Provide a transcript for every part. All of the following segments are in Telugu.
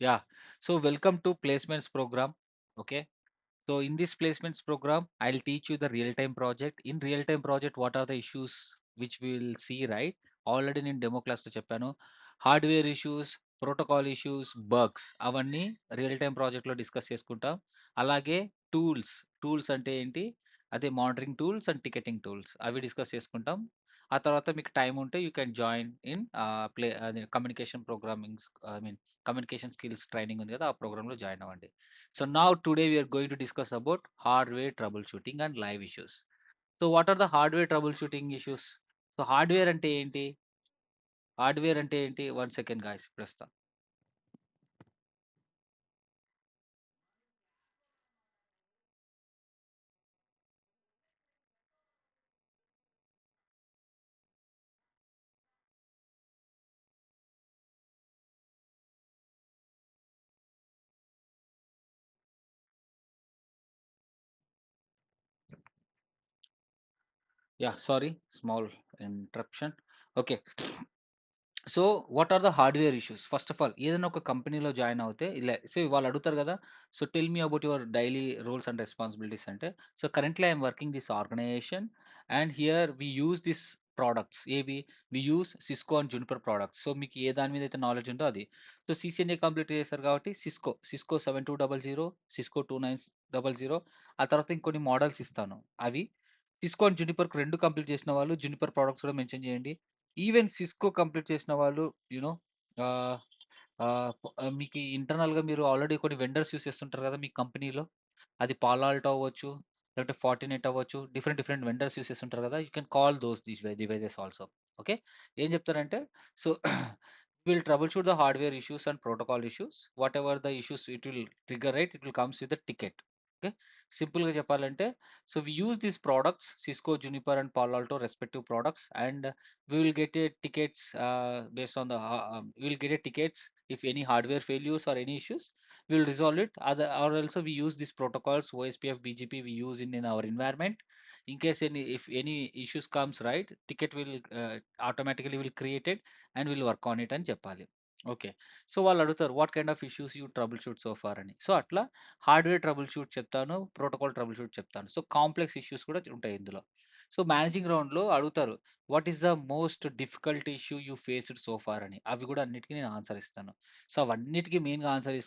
Yeah. So welcome to placements program. Okay. So in this placements program, I'll teach you the real-time project. In real-time project, what are the issues which we will see, right? Already నేను డెమో క్లాస్లో చెప్పాను. Hardware issues, protocol issues, bugs అవన్నీ రియల్ టైమ్ ప్రాజెక్ట్లో డిస్కస్ చేసుకుంటాం. అలాగే టూల్స్, టూల్స్ అంటే ఏంటి? అదే monitoring tools and ticketing tools అవి డిస్కస్ చేసుకుంటాం. ఆ తర్వాత మీకు టైం ఉంటే యూ కెన్ జాయిన్ ఇన్ అదే communication programming I mean communication skills training ఉంది కదా! ఆ ప్రోగ్రామ్‌లో జాయిన్ అవ్వండి. So now today we are going to discuss about hardware troubleshooting and live issues. So what are the hardware troubleshooting issues? So hardware అంటే ఏంటి? హార్డ్‌వేర్ అంటే ఏంటి? 1 సెకండ్ గాయ్స్ ఇప్పుడొస్తా. Yeah! Sorry small interruption. Okay. So what are the hardware issues? First of all ఏదైనా ఒక కంపెనీలో జాయిన్ అవుతే ఇలా సో వాళ్ళు అడుగుతారు కదా! So tell me about your daily roles and responsibilities అంటే, so currently I am working this organization and here we use this products ఏవి? We use Cisco and Juniper products. So మీకు ఏ దాని మీద అయితే నాలెడ్జ్ ఉందో అది. సో సీసీఎన్ఏ కంప్లీట్ చేశారు కాబట్టి సిస్కో 7200, సిస్కో 2900 ఆ తర్వాత ఇంకొన్ని మోడల్స్ ఇస్తాను. అవి సిస్కో అండ్ జునిపర్‌కి 2 కంప్లీట్ చేసిన వాళ్ళు జునిపర్ ప్రొడక్ట్స్ కూడా మెన్షన్ చేయండి. ఈవెన్ సిస్కో కంప్లీట్ చేసిన వాళ్ళు యూ నో ఆహ్, మీకు ఇంటర్నల్‌గా మీరు ఆల్రెడీ కొన్ని వెండర్స్ యూజ్ చేస్తుంటారు కదా! మీ కంపెనీలో. అది పాలో ఆల్టో అవ్వచ్చు, లేకపోతే ఫార్టినెట్ అవ్వచ్చు. డిఫరెంట్ డిఫరెంట్ వెండర్స్ యూజ్ చేస్తుంటారు కదా! You can call these devices also. Okay. ఏం చెప్తారంటే so will troubleshoot the hardware issues and protocol issues. Whatever the issues it will trigger right. It will comes with the ticket. Okay. సింపుల్‌గా చెప్పాలంటే so we use these products Cisco, Juniper and Palo Alto respective products and we will get a tickets based on the we will get a tickets if any hardware failures or any issues we will resolve it other or also we use these protocols ospf bgp we use in our environment in case any if any issues comes right ticket will automatically will create it and will work on it అని చెప్పాలి. ఓకే. సో వాళ్ళు అడుగుతారు what kind of issues you troubleshoot so far అని. సో అట్లా హార్డ్వేర్ ట్రబుల్ షూట్ చెప్తాను, ప్రోటోకాల్ ట్రబుల్ షూట్ చెప్తాను. సో కాంప్లెక్స్ ఇష్యూస్ కూడా ఉంటాయి ఇందులో. సో మేనేజింగ్ రౌండ్‌లో అడుగుతారు what is the most difficult issue you faced so far అని. అవి కూడా అన్నిటికి నేను ఆన్సర్ ఇస్తాను. సో అవన్నిటికి మెయిన్‌గా ఆన్సర్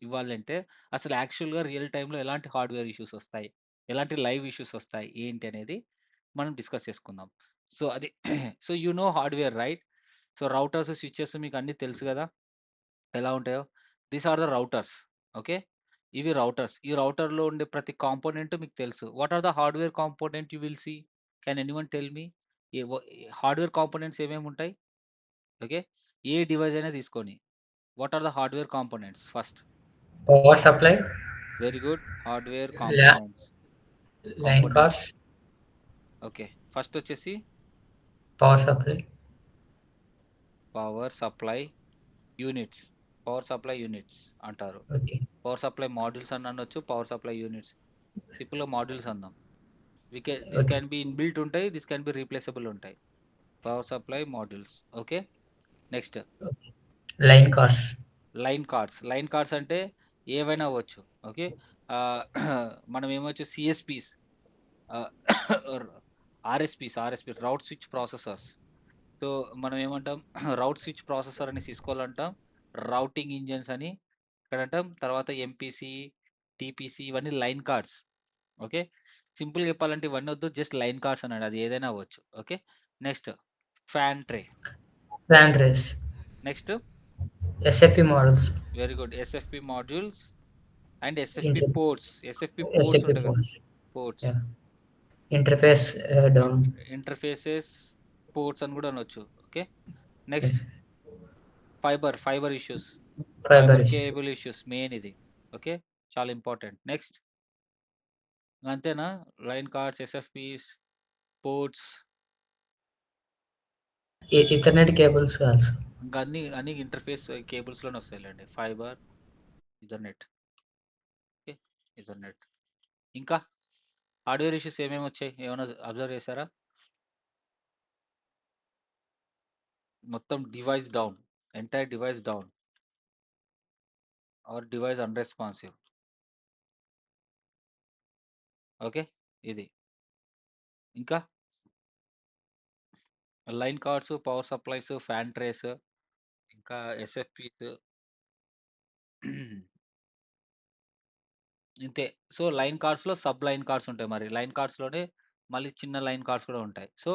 ఇవ్వాలంటే అసలు యాక్చువల్‌గా రియల్ టైమ్‌లో ఎలాంటి హార్డ్‌వేర్ ఇష్యూస్ వస్తాయి? ఎలాంటి లైవ్ ఇష్యూస్ వస్తాయి? ఏంటి అనేది మనం డిస్కస్ చేసుకుందాం. సో అది so you know hardware right? So routers, switches మీకు అన్నీ తెలుసు కదా! ఎలా ఉంటాయో. These are the routers. Okay. ఇవి రౌటర్స్. ఈ రౌటర్‌లో ఉండే ప్రతి కాంపోనెంట్ మీకు తెలుసు. What are the hardware component you will see? Can anyone tell me? ఏ వ హార్డ్‌వేర్ కాంపోనెంట్స్ ఏమేముంటాయి? ఓకే. ఏ డివైస్ అయినా తీసుకోండి. What are the hardware components first? Power supply, very good. Hardware la- line components. cards, okay. First వచ్చేసి power supply. Power supply units. Power supply units అంటారు. Okay, పవర్ సప్లై మాడ్యూల్స్ అని అనొచ్చు. Power supply units. సింపుల్‌గా మాడ్యూల్స్ అందాం. This okay, can be inbuilt ఉంటాయి. దిస్ క్యాన్ బి రీప్లేసబుల్ ఉంటాయి. Power supply modules. Okay. Next okay. Line cards. Line cards. Line cards అంటే ఏవైనా అవ్వచ్చు. ఓకే. ఆహ్, మనం ఏమొచ్చు CSPs ah, RSP route switch processors. So, మనం ఏమంటాం రౌట్ స్విచ్ ప్రాసెసర్ అని సిస్కోలో అంటాం. రౌటింగ్ ఇంజిన్స్ అని ఇక్కడ అంటాం. తర్వాత ఎంపీసీ, టీపీసీ ఇవన్నీ లైన్ కార్డ్స్. ఓకే. సింపుల్‌గా చెప్పాలంటే ఇవన్నీ వద్దు. జస్ట్ లైన్ కార్డ్స్ అనండి. అది ఏదైనా అవ్వచ్చు. Okay. Next fan tray. LAN trace. Next SFP models. Very good. SFP modules and SFP Inter- ports. SFP ports SFP ఉంటాయి కదా! phones. Ports. Yeah. Interface down. Interfaces, ports అని కూడా అనొచ్చు. Okay. Yes. Next fibre issues. Fiber fibre issues. Cable issues main ఇది. ఓకే. చాలా ఇంపార్టెంట్. నెక్స్ట్ అంతేనా? Line cards, SFPs, ports Ethernet cables also. ఇంకా అన్ని ఇంటర్ఫేస్ కేబుల్స్‌లోనే వస్తాయిలెండి. Fibre, Ethernet. ఓకే. ఈథర్నెట్. ఇంకా హార్డ్‌వేర్ ఇష్యూస్ ఏమేమొచ్చాయి? ఏమన్నా అబ్జర్వ్ చేసారా? మొత్తం device down. Entire device down. Or device unresponsive. Okay. ఇది. ఇంకా line cards, power supplies, fan trays, ఇంకా ఎస్ఎఫ్‌పీస్. ఇంతే. సో, లైన్ కార్డ్స్‌లో సబ్ లైన్ కార్డ్స్ ఉంటాయి మరి. లైన్ కార్డ్స్‌లోనే మళ్ళీ చిన్న లైన్ కార్డ్స్ కూడా ఉంటాయి. సో,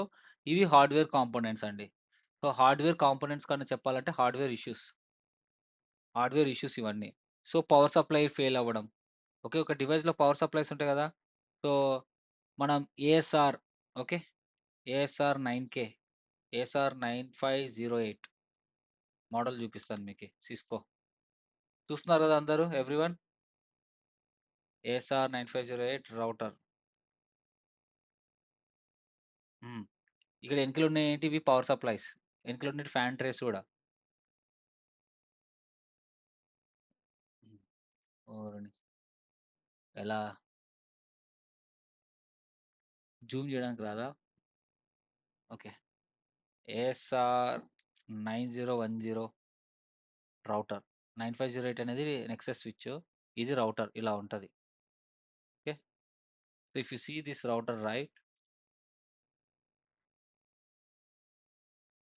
ఇవి హార్డ్‌వేర్ కాంపోనెంట్స్ అండి. సో, హార్డ్‌వేర్ కాంపోనెంట్స్ కన్నా చెప్పాలంటే హార్డ్‌వేర్ ఇష్యూస్ ఇవన్నీ. సో, పవర్ సప్లై ఫెయిల్ అవ్వడం. ఓకే. ఒక డివైస్‌లో పవర్ సప్లైస్ ఉంటాయి గదా! సో, మనం ASR okay. ASR 9K, ASR 9508 model చూపిస్తాను మీకి సిస్కో. చూస్తున్నారు గదా అందరూ ఎవ్రీవన్? ASR 9508 router. హ్మ్. ఇక్కడ ఎనకలున్నయి ఏంటివి పవర్ సప్లైస్. ఎనకలున్నటి ఫ్యాన్ ట్రేస్ గూడా. హ్మ్. ఓరిని! ఎలా? జూమ్ జేయడానికి రాదా? ఓకే. ASR 9010 router. 9508 అనేది నెక్సస్ స్విచ్. ఇది రౌటర్ ఇలా ఉంటది. Okay. So, if you see this router right.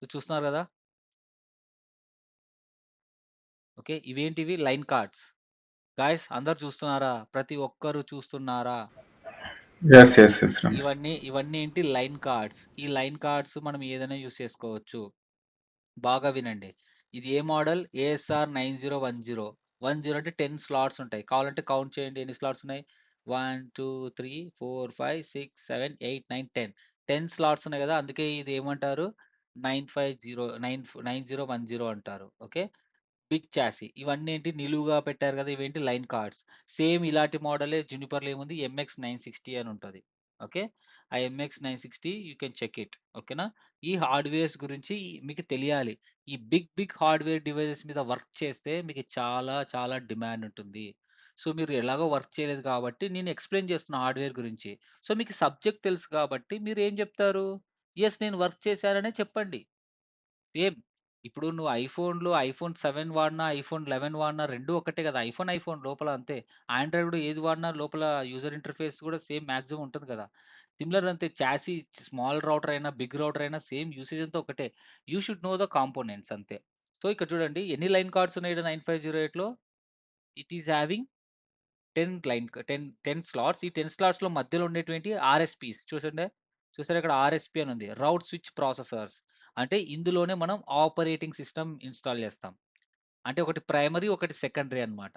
So, చూస్తున్నారు గదా! ఓకే. ఇవేంటివి లైన్ కార్డ్స్. గైస్ అందరూ చూస్తున్నారా? ప్రతి ఒక్కరు చూస్తున్నారా? Yes, yes, yes, Ramesh. ఇవన్నీ ఏంటి లైన్ కార్డ్స్. ఈ లైన్ కార్డ్స్ మనం ఏదైనా యూజ్ చేసుకోవచ్చు. బాగా వినండి. ఇది ఏ మోడల్? ఏఎస్ఆర్ 9010. 10 అంటే 10 స్లాట్స్ ఉంటాయి. కావాలంటే కౌంట్ చేయండి ఎన్ని స్లాట్స్ ఉన్నాయి? 1, 2, 3, 4, 5, 6, 7, 8, 9, 10. 10 స్లాట్స్ ఉన్నాయి గదా! అందుకే ఇది ఏమంటారు? 9010 అంటారు. ఓకే. Big chassis. ఇవన్నీ ఏంటి నిలువుగా పెట్టారు గదా! ఇవేంటి లైన్ కార్డ్స్. సేమ్ ఇలాంటి మోడలే జునిపర్‌లో ఏముంది ఎంఎక్స్ 960 అని ఉంటది. ఓకే. ఆ MX 960 you can check it. ఓకేనా? ఈ హార్డ్‌వేర్స్ గురించి మీకు తెలియాలి. ఈ బిగ్ హార్డ్‌వేర్ డివైసెస్ మీద వర్క్ చేస్తే మీకు చాలా చాలా డిమాండ్ ఉంటుంది. సో, మీరు ఎలాగో వర్క్ చేయలేదు కాబట్టి నేను ఎక్స్‌ప్లెయిన్ చేస్తున్నా హార్డ్‌వేర్ గురించి. సో, మీకు సబ్జెక్ట్ తెలుసు కాబట్టి మీరేం జెప్తారు? యెస్ నేను వర్క్ చేశాననే చెప్పండి. సేమ్. ఇప్పుడు నువ్వు ఐఫోన్ 7 వాడినా, ఐఫోన్ 11 వాడినా 2 ఒకటే కదా! ఐఫోన్ లోపల అంతే. ఆండ్రాయిడ్ ఏది వాడినా లోపల యూజర్ ఇంటర్‌ఫేస్ కూడా సేమ్ మాక్సిమం ఉంటది కదా! సిమిలర్ అంతే చాసీ స్మాల్ రౌటర్ అయినా, బిగ్ రౌటర్ అయినా సేమ్ యూసేజ్ అంతా ఒకటే. You should know the components అంతే. సో, ఇక్కడ చూడండి ఎన్ని లైన్ కార్డ్స్ ఉన్నాయి ఈడ 9508లో. It is having 10 10 slots. ఈ 10 స్లాట్స్‌లో మధ్యలో ఉండేటివేంటి ఆర్ఎస్‌పీస్ చూసారా ఇక్కడ ఆర్ఎస్‌పీ అని ఉంది. రౌట్ స్విచ్ ప్రాసెసర్స్. అంటే ఇందులోనే మనం ఆపరేటింగ్ సిస్టమ్ ఇన్‌స్టాల్ చేస్తాం. అంటే ఒకటి ప్రైమరీ, ఒకటి సెకండరీ అన్నమాట.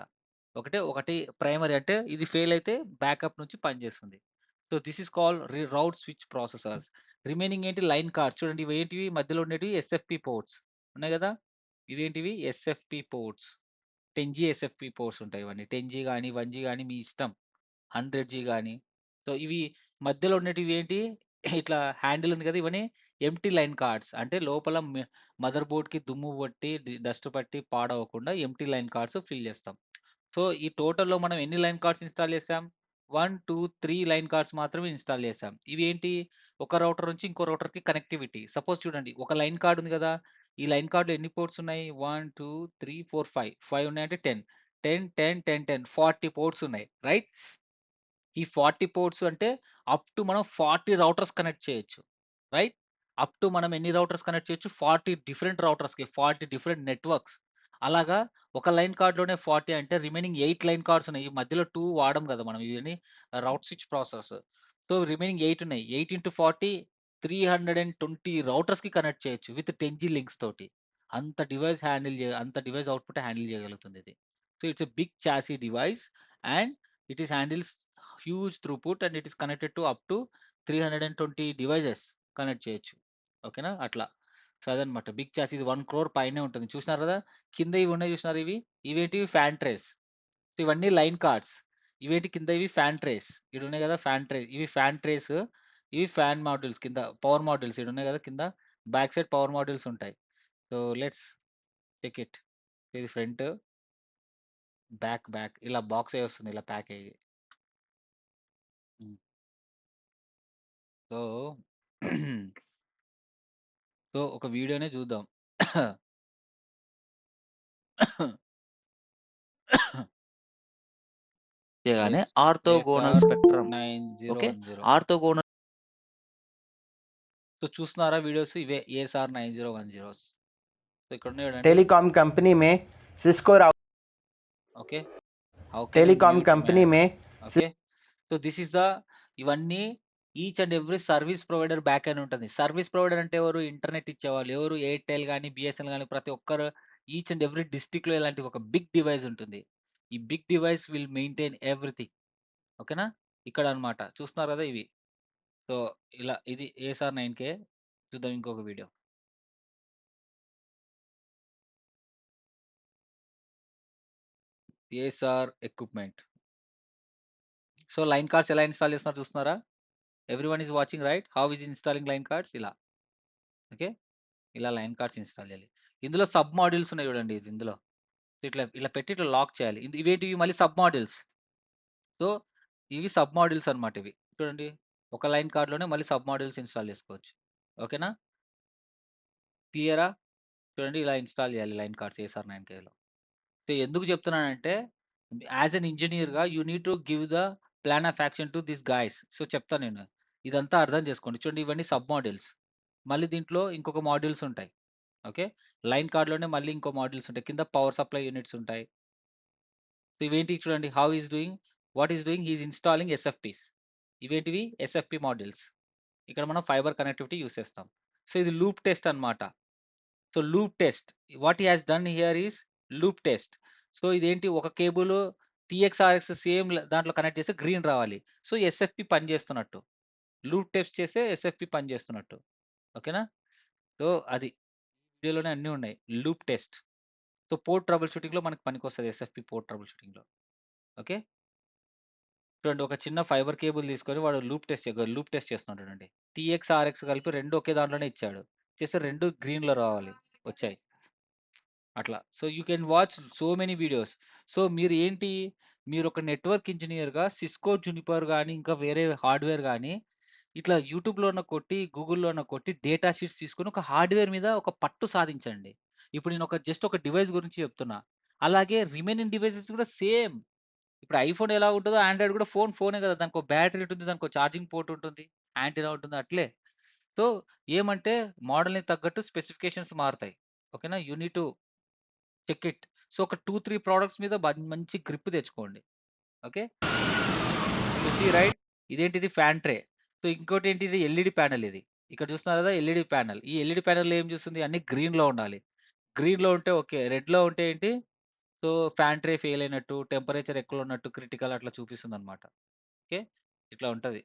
ఒకటి ప్రైమరీ అంటే ఇది ఫెయిల్ అయితే బ్యాకప్ నుంచి పనిచేస్తుంది. So, this is called route switch processors. Remaining ఏంటి లైన్ కార్డ్స్ చూడండి ఇవేంటివి మధ్యలో ఉండేటివి ఎస్ఎఫ్‌పి పోర్ట్స్ ఉన్నాయి గదా! ఇవేంటివి ఎస్ఎఫ్‌పి పోర్ట్స్. 10G ఎస్ఎఫ్‌పి పోర్ట్స్ ఉంటాయి ఇవన్నీ. 10G గాని, 1G గాని మీ ఇష్టం. 100G గాని. సో, ఇవి మధ్యలో ఉన్నటివి ఏంటి ఇట్లా హ్యాండిల్ ఉంది కదా! ఇవన్నీ ఎంప్టీ లైన్ కార్డ్స్. అంటే లోపల మదర్ బోర్డ్‌కి దుమ్ము పట్టి, డస్ట్ పట్టి పాడవకుండా ఎంప్టీ లైన్ కార్డ్స్ ఫిల్ చేస్తాం. సో, ఈ టోటల్‌లో మనం ఎన్ని లైన్ కార్డ్స్ ఇన్‌స్టాల్ చేసాం? 1, 2, 3 లైన్ కార్డ్స్ మాత్రమే ఇన్‌స్టాల్ చేసాం. ఇవేంటి? ఒక రౌటర్ నుంచి ఇంకో రౌటర్‌కి కనెక్టివిటీ. సపోజ్ చూడండి ఒక లైన్ కార్డ్ ఉంది గదా! ఈ లైన్ కార్డ్‌లో ఎన్ని పోర్ట్స్ ఉన్నాయి? 1, 2, 3, 4, 5. 5 ఉన్నాయంటే 10. 10, 10, 10, 10 40 పోర్ట్స్ ఉన్నాయి. రైట్? ఈ 40 పోర్ట్స్ అంటే అప్ టు మనం 40 రౌటర్స్ కనెక్ట్ చేయొచ్చు. రైట్? అప్ టు మనం ఎన్ని రౌటర్స్ కనెక్ట్ చేయొచ్చు? 40 డిఫరెంట్ రౌటర్స్‌కి 40 డిఫరెంట్ నెట్వర్క్స్. అలాగా ఒక లైన్ కార్డ్‌లోనే 40 అంటే రిమైనింగ్ 8 లైన్ కార్డ్స్ ఉన్నాయి. ఈ మధ్యలో 2 వాడం గదా! మనం ఇవన్నీ route switch process. So, remaining 8 ఉన్నాయి. 8 ఇంటూ 40 320 రౌటర్స్‌కి కనెక్ట్ చేయొచ్చు విత్ 10G లింక్స్ తోటి. అంత డివైస్ అవుట్‌పుట్ హ్యాండిల్ చేయగలుగుతుంది ఇది. So, it's a big chassis device and it is handles huge throughput and it is connected to up to 320 devices connect చేయొచ్చు. ఓకేనా? అట్లా. సో, అదనమాట. బిగ్ చాసిస్ ఇది 1,00,00,000 పైనే ఉంటుంది. చూసినారు గదా! కింద ఇవి ఉన్నాయి చూసినారా ఇవి? ఇవేంటివి ఫ్యాన్ ట్రేస్. సో, ఇవన్నీ లైన్ కార్డ్స్. ఇవేంటి కింద ఇవి ఫ్యాన్ ట్రేస్. ఈడున్నాయి గదా! Fan trays. ఇవి ఫ్యాన్ ట్రేస్. ఇవి ఫ్యాన్ మాడ్యూల్స్ కింద. పవర్ మాడ్యూల్స్ ఈడున్నాయి గదా! కింద. బ్యాక్ సైడ్ పవర్ మాడ్యూల్స్ ఉంటాయి. So, let's check it. ఇది ఫ్రంట్, బ్యాక్ ఇలా బాక్స్ అయ్యి వస్తుంది. ఇలా ప్యాక్ అయ్యి. హ్మ్. సో సో, ఒక వీడియోనే చూద్దాం. చేయగానే ఎస్ orthogonal ASR spectrum. Okay. 9010. Orthogonal so చూస్తున్నారా వీడియోస్ ఇవే ఏసార్ 9010. సో ఇక్కడ ఉన్నాయి చూడండి. टेलीकॉम कंपनी में Cisco okay. How can I telecom mute company man? में okay. So this is the ఇవన్నీ each and every service provider back అని ఉంటుంది. సర్వీస్ ప్రొవైడర్ అంటే ఎవరు? ఇంటర్నెట్ ఇచ్చేవాళ్ళు. ఎవరు? ఎయిర్టెల్ గానీ, బిఎస్ఎన్ఎల్ గానీ ప్రతి ఒక్కరు ఈచ్ అండ్ ఎవ్రీ డిస్ట్రిక్ట్‌లో ఇలాంటి ఒక బిగ్ డివైస్ ఉంటుంది. ఈ big device will maintain everything. ఓకేనా? ఇక్కడ అన్నమాట. చూస్తున్నారు కదా ఇవి. సో ఇలా ఇది ఏఎస్ఆర్ 9K. చూద్దాం ఇంకొక video. ASR equipment. So line cards ఎలా ఇన్‌స్టాల్ చేస్తున్నారో చూస్తున్నారా? Everyone is watching right? How is installing line cards ఇలా. ఓకే. ఇలా లైన్ కార్డ్స్ ఇన్‌స్టాల్ చేయాలి. ఇందులో సబ్ మాడ్యూల్స్ ఉన్నాయి చూడండి ఇది ఇందులో. ఇట్లా ఇలా పెట్టి ఇట్లా లాక్ చేయాలి. ఇవేంటివి మళ్ళీ సబ్ మాడ్యూల్స్. సో ఇవి సబ్ మాడ్యూల్స్ అన్నమాట ఇవి. చూడండి ఒక లైన్ కార్డ్‌లోనే మళ్ళీ సబ్ మాడ్యూల్స్ ఇన్‌స్టాల్ చేసుకోవచ్చు. ఓకేనా? క్లియరా? చూడండి ఇలా ఇన్‌స్టాల్ చేయాలి లైన్ కార్డ్స్ ఏఎస్ఆర్ 9Kలో. సో ఎందుకు చెప్తున్నానంటే యాస్ ఎన్ ఇంజినీర్‌గా you need to give the plan of action to these guys. So చెప్తా నేను. ఇదంతా అర్థం చేసుకోండి. చూడండి ఇవన్నీ సబ్ మాడ్యూల్స్. మళ్ళీ దీంట్లో ఇంకొక మాడ్యూల్స్ ఉంటాయి. ఓకే. లైన్ కార్డ్‌లోనే మళ్ళీ ఇంకో మాడ్యూల్స్ ఉంటాయి. కింద పవర్ సప్లై యూనిట్స్ ఉంటాయి. సో ఇవేంటి చూడండి how is doing what is doing he is installing SFPs. ఇవేంటివి? SFP modules. ఇక్కడ మనం ఫైబర్ కనెక్టివిటీ యూజ్ చేస్తాం. సో ఇది లూప్ టెస్ట్ అన్నమాట. So loop test what he has done here is loop test. So ఇదేంటి ఒక కేబుల్ టీఎక్స్ఆర్ఎక్స్ సేమ్ దాంట్లో కనెక్ట్ చేస్తే గ్రీన్ రావాలి. సో ఎస్ఎఫ్‌పీ పనిచేస్తున్నట్టు. లూప్ టెస్ట్ చేస్తే ఎస్ఎఫ్‌పీ పనిచేస్తున్నట్టు. ఓకేనా? సో అది వీడియోలోనే అన్నీ ఉన్నాయి. Loop test. So port trouble షూటింగ్‌లో మనకు పనికొస్తది ఎస్ఎఫ్‌పీ పోర్ట్ ట్రబుల్ షూటింగ్‌లో. ఓకే. చూడండి ఒక చిన్న ఫైబర్ కేబుల్ తీసుకొని వాడు లూప్ టెస్ట్ చేస్తున్నాడు చూడండి. టీఎక్స్, ఆర్ఎక్స్ కలిపి 2 ఒకే దాంట్లోనే ఇచ్చాడు. చేస్తే 2 గ్రీన్‌లో రావాలి. వచ్చాయి. అట్లా. So you can watch so many videos. So మీరు ఏంటి? మీరు ఒక నెట్వర్క్ ఇంజినీర్‌గా సిస్కో, జునిపర్ గాని, ఇంకా వేరే హార్డ్‌వేర్ గాని ఇట్లా యూట్యూబ్‌లోన కొట్టి, గూగుల్‌లోన కొట్టి డేటా షీట్స్ తీసుకొని ఒక హార్డ్‌వేర్ మీద ఒక పట్టు సాధించండి. ఇప్పుడు నేను జస్ట్ ఒక డివైస్ గురించి చెప్తున్నా. అలాగే రిమైనింగ్ డివైసెస్ కూడా సేమ్. ఇప్పుడు ఐఫోన్ ఎలా ఉంటదో ఆండ్రాయిడ్ కూడా ఫోనే కదా! దానికో బ్యాటరీ ఉంటుంది. దానికో ఛార్జింగ్ పోర్ట్ ఉంటుంది. యాంటీనా ఉంటుంది. అట్లే. సో ఏమంటే మోడల్‌ని తగ్గట్టు స్పెసిఫికేషన్స్ మారతాయి. ఓకేనా? You need to check it. So ఒక 2, 3 ప్రొడక్ట్స్ మీద మంచి గ్రిప్ తెచ్చుకోండి. ఓకే. You see right? ఇదేంటిది ఫ్యాన్ ట్రే. సో ఇంకోటేంటి ఇది ఎల్ఈడీ ప్యానెల్ ఇది. ఇక్కడ చూస్తున్నారు కదా! LED panel. ఈ ఎల్ఈడీ ప్యానెల్‌లో ఏం చూస్తుంది? అన్నీ గ్రీన్‌లో ఉండాలి. గ్రీన్‌లో ఉంటే ఓకే. రెడ్‌లో ఉంటే ఏంటి? సో ఫ్యాన్ ట్రే ఫెయిల్ అయినట్టు, టెంపరేచర్ ఎక్కువ ఉన్నట్టు, క్రిటికల్ అట్లా చూపిస్తుందన్నమాట. ఓకే. ఇట్లా ఉంటది.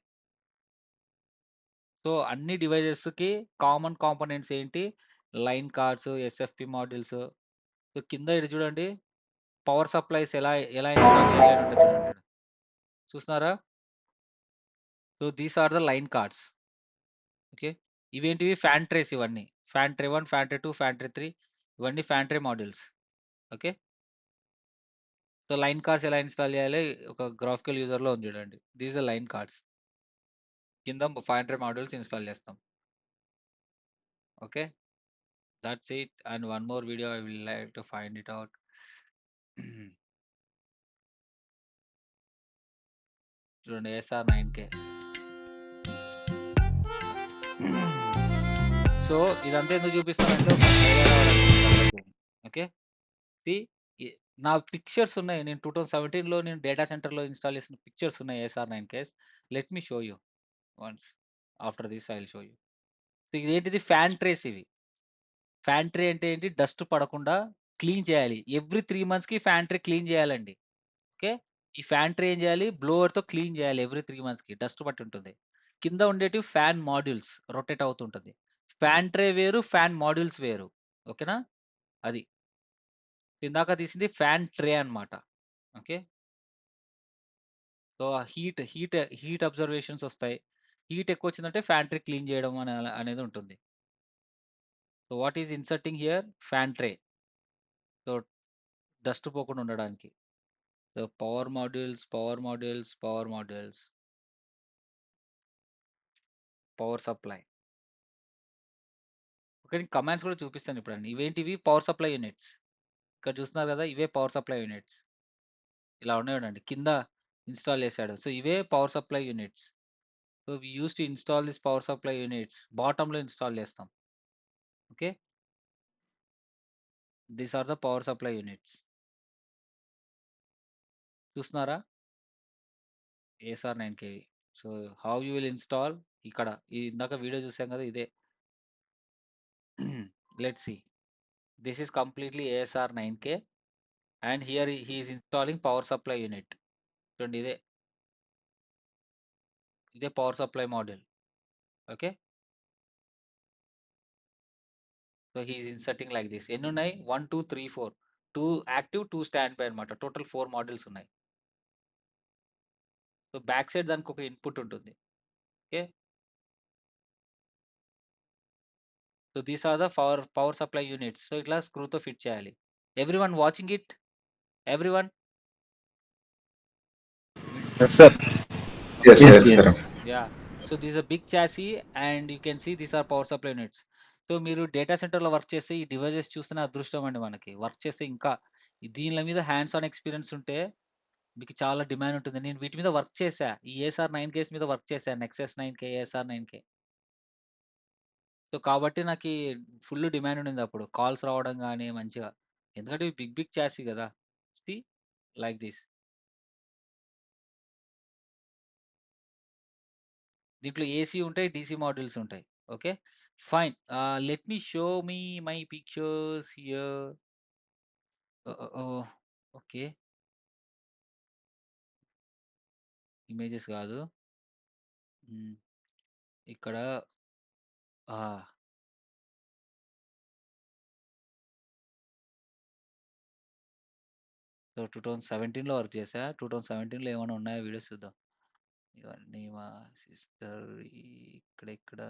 సో అన్ని డివైజెస్‌కి కామన్ కాంపోనెంట్స్ ఏంటి? Line cards, SFP modules. So కింద ఇది చూడండి. పవర్ సప్లైస్ ఎలా ఎలా ఇన్‌స్టాల్ చేయాలి అని ఉంటది చూడండి ఈడ. చూస్తున్నారా? So these are the line cards. Okay. ఇవేంటివి? ఫ్యాన్ ట్రేస్ ఇవన్నీ. Fan tray 1, fan tray 2, fan tray 3 ఇవన్నీ fan tray modules. Okay. So line cards ఎలా ఇన్‌స్టాల్ చేయాలి? ఒక గ్రాఫికల్ యూజర్‌లో ఉంది చూడండి. These are line cards. కింద 500 మాడ్యూల్స్ ఇన్‌స్టాల్ చేస్తాం. Okay. That's it. And one more video I will like to find it out. చూడండి ఏఎస్ఆర్ 9K. సో ఇదంతా ఎందుకు చూపిస్తానంటే ఒక ఐడియా రావడానికి అందరికి. ఓకే. సీ ఈ నా పిక్చర్స్ ఉన్నాయి. నేను 2017లో నేను డేటా సెంటర్‌లో ఇన్‌స్టాల్ చేసిన పిక్చర్స్ ఉన్నాయి ASR 9Ks. Let me show you once. After this I will show you. So ఇదేంటిది? ఫ్యాన్ ట్రేస్ ఇవి. ఫ్యాన్ ట్రే అంటే ఏంటి? డస్ట్ పడకుండా క్లీన్ చేయాలి. ఎవ్రీ 3 మంత్స్‌కి ఫ్యాన్ ట్రే క్లీన్ చేయాలండి. ఓకే. ఈ ఫ్యాన్ ట్రే ఏం చేయాలి? బ్లోవర్‌తో క్లీన్ చేయాలి ఎవ్రీ 3 మంత్స్‌కి. డస్ట్ పట్టి ఉంటుంది. కింద ఉండేటివి ఫ్యాన్ మాడ్యూల్స్ రొటేట్ అవుతుంటది. ఫ్యాన్ ట్రే వేరు, ఫ్యాన్ మాడ్యూల్స్ వేరు. ఓకేనా? అది. ఇందాక తీసింది ఫ్యాన్ ట్రే అన్నమాట. ఓకే. సో హీట్ అబ్జర్వేషన్స్ వస్తాయి. హీట్ ఎక్కువొచ్చిందంటే ఫ్యాన్ ట్రే క్లీన్ చేయడం అనేది ఉంటుంది. So what is inserting here? Fan tray. So dust పోకుండా ఉండడానికి. So power modules, power supply. Okay. నేను కమాండ్స్ కూడా చూపిస్తాను ఇప్పుడండి. ఇవేంటివి? Power supply units. ఇక్కడ చూస్తున్నారు కదా! ఇవే పవర్ సప్లై యూనిట్స్. ఇలా ఉన్నాయి చూడండి. కింద ఇన్‌స్టాల్ చేశాడు. సో, ఇవే power supply units. So, we used to install this power supply units. బాటమ్‌లో ఇన్‌స్టాల్ చేస్తాం. Okay. These are the power supply units. చూస్తున్నారా? ASR 9 KV. So, how you will install ఇక్కడ ఇందాక వీడియో చూసాం కదా! ఇదే. Let's see. This is completely ASR 9K and here he is installing power supply unit. చూడండి ఇదే. ఇదే power supply module. Okay. So, he is inserting like this. ఎన్నున్నాయి? 1, 2, 3, 4. 2 యాక్టివ్, 2 స్టాండ్ బై అన్నమాట. టోటల్ 4 మాడ్యూల్స్ ఉన్నాయి. సో, బ్యాక్ సైడ్ దానికొక ఇన్‌పుట్ ఉంటుంది. Okay. So, these are the power supply units. So, ఇట్లా స్క్రూతో ఫిట్ చేయాలి. Everyone watching it? Everyone? Yes, sir. Yes, Yes, yes, yes. sir. Yeah. So this is a big chassis and you can see these are power supply units. So మీరు డేటా సెంటర్‌లో వర్క్ చేస్తే ఈ డివైసెస్ చూస్తేనే అదృష్టం అండి మనకి. వర్క్ చేస్తే ఇంకా దీనిల మీద హ్యాండ్స్ ఆన్ ఎక్స్‌పీరియన్స్ ఉంటే మీకు చాలా డిమాండ్ ఉంటుంది. నేను వీటి మీద వర్క్ చేశా. ఈ ఏఎస్ఆర్ 9Ks మీద వర్క్ చేశా. Nexus 9K, ASR 9K. So కాబట్టి నాకీ ఫుల్ డిమాండ్ ఉండిందప్పుడు. కాల్స్ రావడం గాని మంచిగా. ఎందుకంటే ఇవి బిగ్ చాసీ గదా! See like this. దీంట్లో ఏసీ ఉంటాయి. డీసీ మాడ్యూల్స్ ఉంటాయి. Okay. Fine. Let me show my pictures here. Oh! Okay. Images గాదు. హ్మ్. ఇక్కడ ఆ! సో 2017లో వర్క్ చేశా. 2017లో ఏమన్నా ఉన్నాయా వీడియోస్ చూద్దాం. ఇవన్నీ మా సిస్టర్ ఇక్కడ.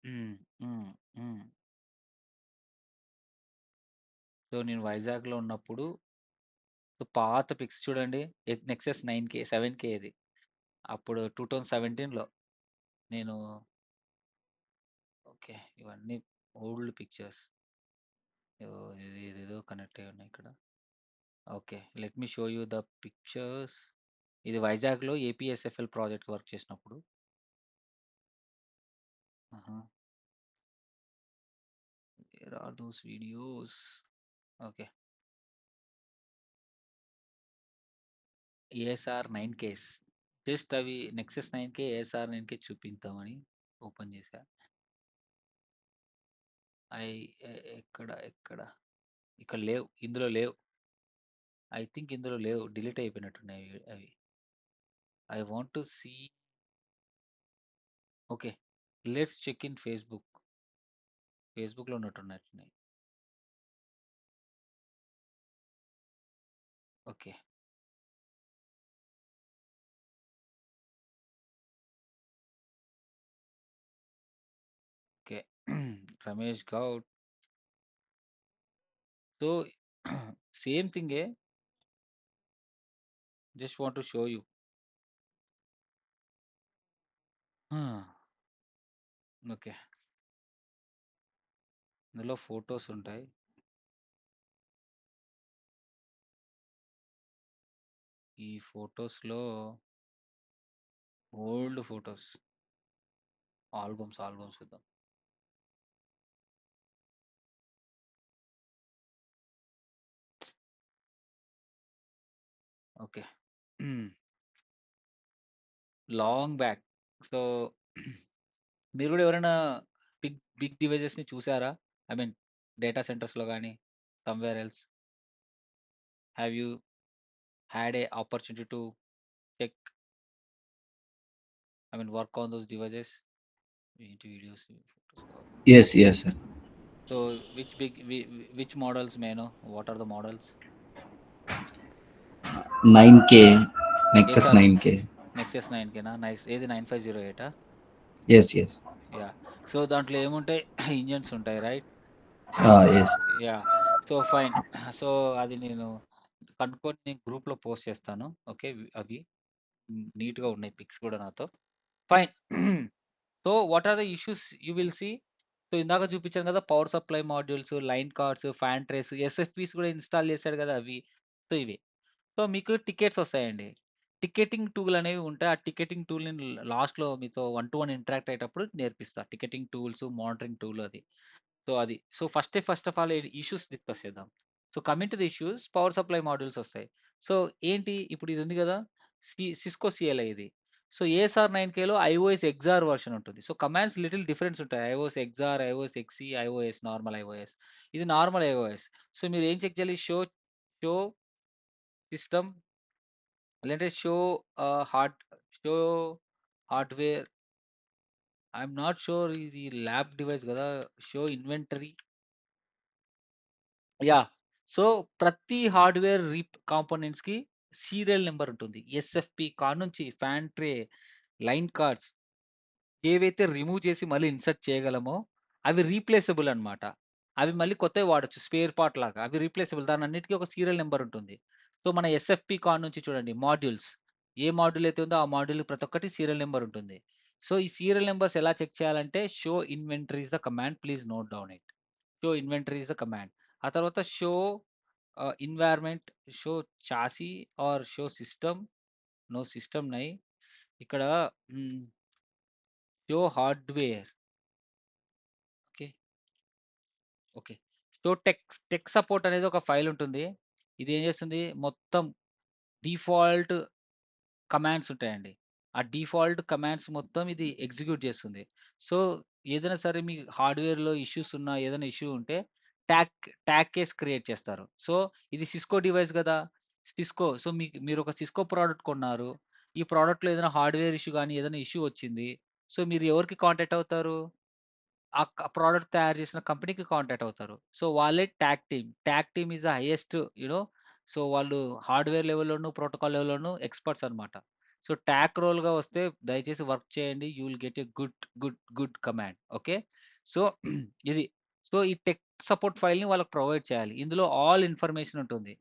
హ్మ్. హ్మ్. హ్మ్. సో నేను వైజాగ్‌లో ఉన్నప్పుడు సో పాత పిక్స్ చూడండి. నెక్సస్ 9K, 7K ఇది. అప్పుడు 2017లో నేను ఓకే. ఇవన్నీ ఓల్డ్ పిక్చర్స్. ఇదేదో కనెక్ట్ అయ్యి ఉన్నాయి ఇక్కడ. Okay. Let me show you the pictures. ఇది వైజాగ్‌లో ఏపీఎస్ఎఫ్ఎల్ ప్రాజెక్ట్‌కి వర్క్ చేసినప్పుడు. ఆహా! Where are those videos? Okay. ASR 9Ks. Just అవి నెక్సస్ 9K, ఏఎస్ఆర్ 9K చూపిద్దామని ఓపెన్ చేశా. అయి ఎక్కడ? ఇక్కడ లేవు. ఇందులో లేవు. ఐ థింక్ ఇందులో లేవు. డిలీట్ అయిపోయినట్టున్నాయి అవి. I want to see okay. Let's check in Facebook. ఫేస్‌బుక్‌లో ఉన్నట్టున్నాయి. Okay. Okay. Ramesh Goud. So same థింగే. Just want to show you. ఆ! ఓకే. ఇందులో ఫోటోస్ ఉంటాయి. ఈ ఫోటోస్‌లో ఓల్డ్ ఫోటోస్. ఆల్బమ్స్ చూద్దాం. ఓకే. Long back. సో మీరు గూడా ఎవరైనా బిగ్ డివైజెస్‌ని చూసారా? ఐ మీన్ డేటా సెంటర్స్‌లో గాని, somewhere else. Have you had a opportunity to check I mean work on those devices? ఏంటి వీడియోస్, ఫోటోస్ కావాలి. Yes, yes, sir. So which models may I know? What are the models? 9K, a Nexus sir? 9K. Nexus 9Kనా? నైస్. ఏది 9508ఆ? Yes, yes. యాహ్! సో దాంట్లో ఏముంటాయి? ఇంజిన్స్ ఉంటాయి right? Yes. Yeah! So fine. So అది నేను కనుక్కొని నేను గ్రూప్‌లో పోస్ట్ చేస్తాను. ఓకే. అవి నీట్‌గా ఉన్నాయి పిక్స్ కూడా నాతో. Fine. So what are the issues you will see? So ఇందాక చూపించాను కదా! Power supply modules, line cards, fan trays, SFPs కూడా ఇన్‌స్టాల్ చేశాడు కదా! అవి. సో ఇవి. సో మీకు టికెట్స్ వస్తాయండి. టికెటింగ్ టూల్ అనేవి ఉంటాయి. ఆ టికెటింగ్ టూల్‌ని లాస్ట్‌లో మీతో 1-to-1 ఇంటరాక్ట్ అయ్యేటప్పుడు నేర్పిస్తా. టికెటింగ్ టూల్స్, మానిటరింగ్ టూల్ అది. సో అది. So first of all issues discuss చేద్దాం. So coming to the issues power supply modules వస్తాయి. సో ఏంటి ఇప్పుడు ఇది ఉంది గదా! సిస్కో సిఎల్ఐ ఇది. సో ఏఎస్ఆర్ 9Kలో ఐఓఎస్ ఎగ్జార్ వెర్షన్ ఉంటుంది. సో కమాండ్స్ లిటిల్ డిఫరెన్స్ ఉంటాయి. IOS XR, IOS XE, IOS normal IOS. ఇది నార్మల్ ఐఓఎస్. సో మీరు ఏం చెక్ చేయాలి? షో సిస్టమ్ లేదంటే show hardware I'm not sure ఇది ల్యాబ్ డివైస్ గదా! Show inventory yeah! సో ప్రతి హార్డ్‌వేర్ కాంపోనెంట్స్‌కి సీరియల్ నంబర్ ఉంటుంది. ఎస్ఎఫ్‌పి కాడ్నుంచి ఫ్యాన్ ట్రే, లైన్ కార్డ్స్ ఏవైతే రిమూవ్ చేసి మళ్ళీ ఇన్సర్ట్ చేయగలమో అవి రీప్లేసబుల్ అన్నమాట. అవి మళ్ళీ కొత్తవి వాడొచ్చు. స్పేర్ పార్ట్ లాగా. అవి రీప్లేసబుల్. దానన్నిటికి ఒక సీరియల్ నంబర్ ఉంటుంది. సో మన ఎస్ఎఫ్‌పి కాడ్ నుంచి చూడండి మాడ్యూల్స్. ఏ మాడ్యూల్ అయితే ఉందో ఆ మాడ్యూల్ ప్రతి ఒక్కటి సీరియల్ నంబర్ ఉంటుంది. సో ఈ సీరియల్ నంబర్స్ ఎలా చెక్ చేయాలంటే show inventory is the command. Please note down it. Show inventory is the command. ఆ తర్వాత environment, show chassis or show system. No system నై. ఇక్కడ hmm. Show hardware. Okay. Okay. So tech support అనేది ఒక ఫైల్ ఉంటుంది. ఇది ఏం చేస్తుంది? మొత్తం డిఫాల్ట్ కమాండ్స్ ఉంటాయండి. ఆ డిఫాల్ట్ కమాండ్స్ మొత్తం ఇది ఎగ్జిక్యూట్ చేస్తుంది. సో ఏదైనా సరే మీ హార్డ్‌వేర్‌లో ఇష్యూస్ ఉన్నా, ఏదైనా ఇష్యూ ఉంటే ట్యాగ్ కేస్ క్రియేట్ చేస్తారు. సో ఇది సిస్కో డివైస్ గదా! సో మీరొక సిస్కో ప్రొడక్ట్ కొన్నారు. ఈ ప్రొడక్ట్‌లో ఏదైనా హార్డ్‌వేర్ ఇష్యూ గాని, ఏదైనా ఇష్యూ వచ్చింది. సో మీరు ఎవరికి కాంటాక్ట్ అవుతారు? ప్రొడక్ట్ తయారు చేసిన కంపెనీకి కాంటాక్ట్ అవుతారు. సో వాళ్ళే tag team. Tag team is the highest so వాళ్ళు హార్డ్‌వేర్ లెవెల్‌లోను, ప్రోటోకాల్ లెవెల్‌లోను ఎక్స్‌పర్ట్స్ అన్నమాట. సో ట్యాగ్ రోల్‌గా వస్తే దయచేసి వర్క్ చేయండి. You will get a good command. Okay. So ఇది. సో ఈ టెక్ సపోర్ట్ ఫైల్‌ని వాళ్ళకి ప్రొవైడ్ చేయాలి. ఇందులో ఆల్ ఇన్ఫర్మేషన్ ఉంటుంది.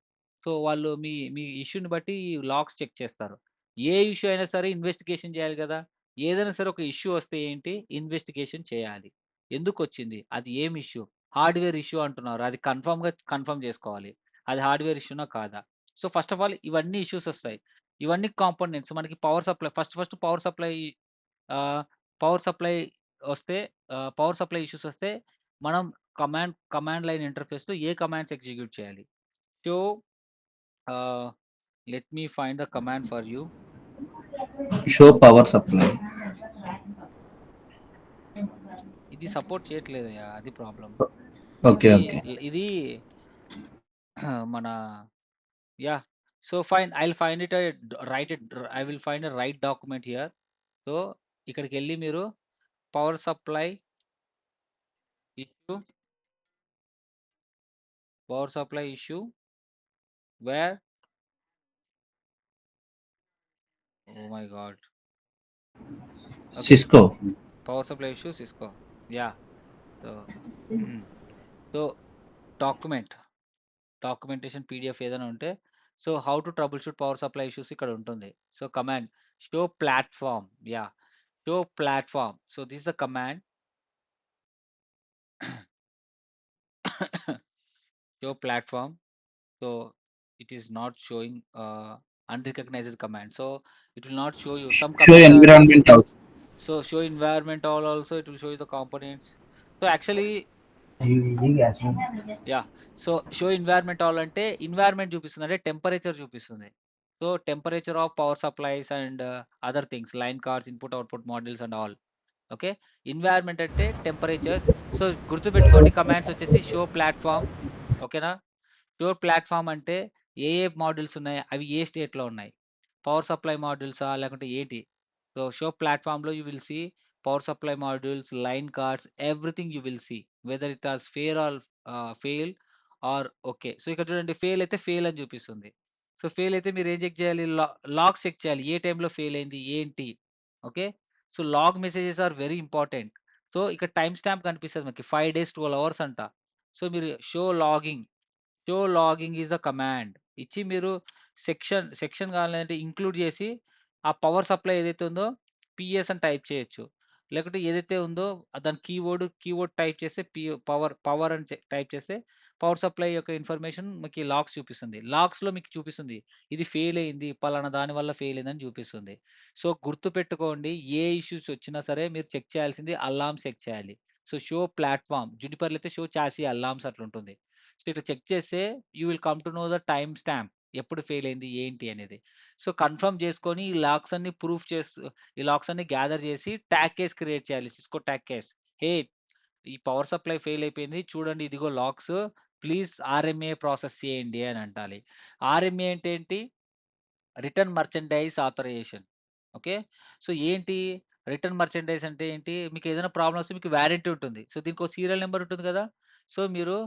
సో వాళ్ళు మీ ఇష్యూని బట్టి లాగ్స్ చెక్ చేస్తారు. ఏ ఇష్యూ అయినా సరే ఇన్వెస్టిగేషన్ చేయాలి గదా! ఏదైనా సరే ఒక ఇష్యూ వస్తే ఏంటి? ఇన్వెస్టిగేషన్ చేయాలి. ఎందుకొచ్చింది? అది ఏం ఇష్యూ? హార్డ్‌వేర్ ఇష్యూ అంటున్నారు. అది కన్ఫర్మ్ జేసుకోవాలి. అది హార్డ్‌వేర్ ఇష్యూనా కాదా? సో, ఫస్ట్ ఆఫ్ ఆల్ ఇవన్నీ ఇష్యూస్ ఒస్తాయి. ఇవన్నీ కాంపోనెంట్స్ మనకి పవర్ సప్లై ఫస్ట్ ఆహ్, పవర్ సప్లై ఒస్తే పవర్ సప్లై ఇష్యూస్ ఒస్తే మనం కమాండ్ లైన్ ఇంటర్ఫేస్‌లో ఏ కమాండ్స్ ఎగ్జిక్యూట్ చేయాలి? సో, ఆహ్, let me find the command for you. Show power supply. ఇది సపోర్ట్ చేయట్లేదయ్యా! అది ప్రాబ్లమ్. Okay, ఇది okay. ఇది మన yeah! So fine. I'll find it right it I will find a right document here. So ఇక్కడికెళ్ళి మీరు power supply issue, power supply issue where oh my God! Okay. Cisco. Power supply issue Cisco. Yeah! So so documentation PDF ఏదైనా ఉంటే so how to troubleshoot power supply issues ఇక్కడ ఉంటుంది. So command show platform. Yeah! Show platform. So this is the command. Show platform. So it is not showing unrecognized command. So it will not show you some Show commands are environment also. so show environment all also it will show you the components. So actually yeah. So show environment all అంటే environment చూపిస్తుంది అంటే టెంపరేచర్ చూపిస్తుంది. So temperature of power supplies and other things line cards input output modules and all. Okay. Environment అంటే టెంపరేచర్స్. సో గుర్తుపెట్టుకోండి కమాండ్స్ వచ్చేసి షో ప్లాట్‌ఫార్మ్. ఓకేనా? షో ప్లాట్‌ఫార్మ్ అంటే ఏ మాడ్యూల్స్ ఉన్నాయి? అవి ఏ స్టేట్‌లో ఉన్నాయి? పవర్ సప్లై మాడ్యూల్సా? లేకుంటే ఏంటి? సో షో ప్లాట్‌ఫార్మ్‌లో you will see power supply modules, line cards everything you will see. Whether it has fail or okay. So ఇక్కడ చూడండి ఫెయిల్ అయితే ఫెయిల్ అని చూపిస్తుంది. సో ఫెయిల్ అయితే మీరు ఏం చెక్ చేయాలి? లాగ్స్ చెక్ చేయాలి. ఏ టైమ్‌లో ఫెయిల్ అయింది? ఏంటి? ఓకే. So log messages are very important. So ఇక్కడ టైమ్ స్టాంప్ కనిపిస్తది మనకి 5 డేస్ 12 అవర్స్ అంట. సో మీరు show logging is the command ఇచ్చి మీరు సెక్షన్ కావాలంటే ఇంక్లూడ్ చేసి ఆ పవర్ సప్లై ఏదైతే ఉందో పిఎస్ అని టైప్ చేయొచ్చు. లేకుంటే ఏదైతే ఉందో దాని కీవర్డ్ టైప్ చేస్తే పవర్ అని టైప్ చేస్తే పవర్ సప్లై యొక్క ఇన్ఫర్మేషన్ మీకు లాగ్స్ చూపిస్తుంది. లాగ్స్‌లో మీకు చూపిస్తుంది. ఇది ఫెయిల్ అయింది. పలానా దాని వల్ల ఫెయిల్ అయిందని చూపిస్తుంది. సో, గుర్తుపెట్టుకోండి, ఏ ఇష్యూస్ వచ్చినా సరే మీరు చెక్ చేయాల్సింది అలార్మ్స్ చెక్ చేయాలి. సో, షో ప్లాట్‌ఫార్మ్ జునిపర్‌లో అయితే షో చాసీ అలార్మ్స్ అట్లుంటుంది. సో, ఇట్లా చెక్ చేస్తే you will come to know the time stamp. ఎప్పుడు ఫెయిల్ అయింది ఏంటి అనేది. సో, కన్ఫర్మ్ చేసుకొని ఈ లాగ్స్ అన్ని ప్రూఫ్ చేస్తూ ఈ లాగ్స్ అన్ని గ్యాదర్ చేసి ట్యాగ్ కేస్ క్రియేట్ చేయాలి. Cisco TAC case. హే! ఈ పవర్ సప్లై ఫెయిల్ అయిపోయింది. చూడండి ఇదిగో లాగ్స్. ప్లీజ్ ఆర్ఎంఏ ప్రాసెస్ చేయండి అని అంటాలి. ఆర్ఎంఏ అంటే ఏంటి? Return merchandise authorisation. Okay. So, ఏంటి రిటర్న్ మర్చండైజ్ అంటే ఏంటి? మీకు ఏదైనా ప్రాబ్లమ్ వస్తే మీకు వారంటీ ఉంటుంది. సో, దీనికో సీరియల్ నంబర్ ఉంటుంది కదా! సో, మీరు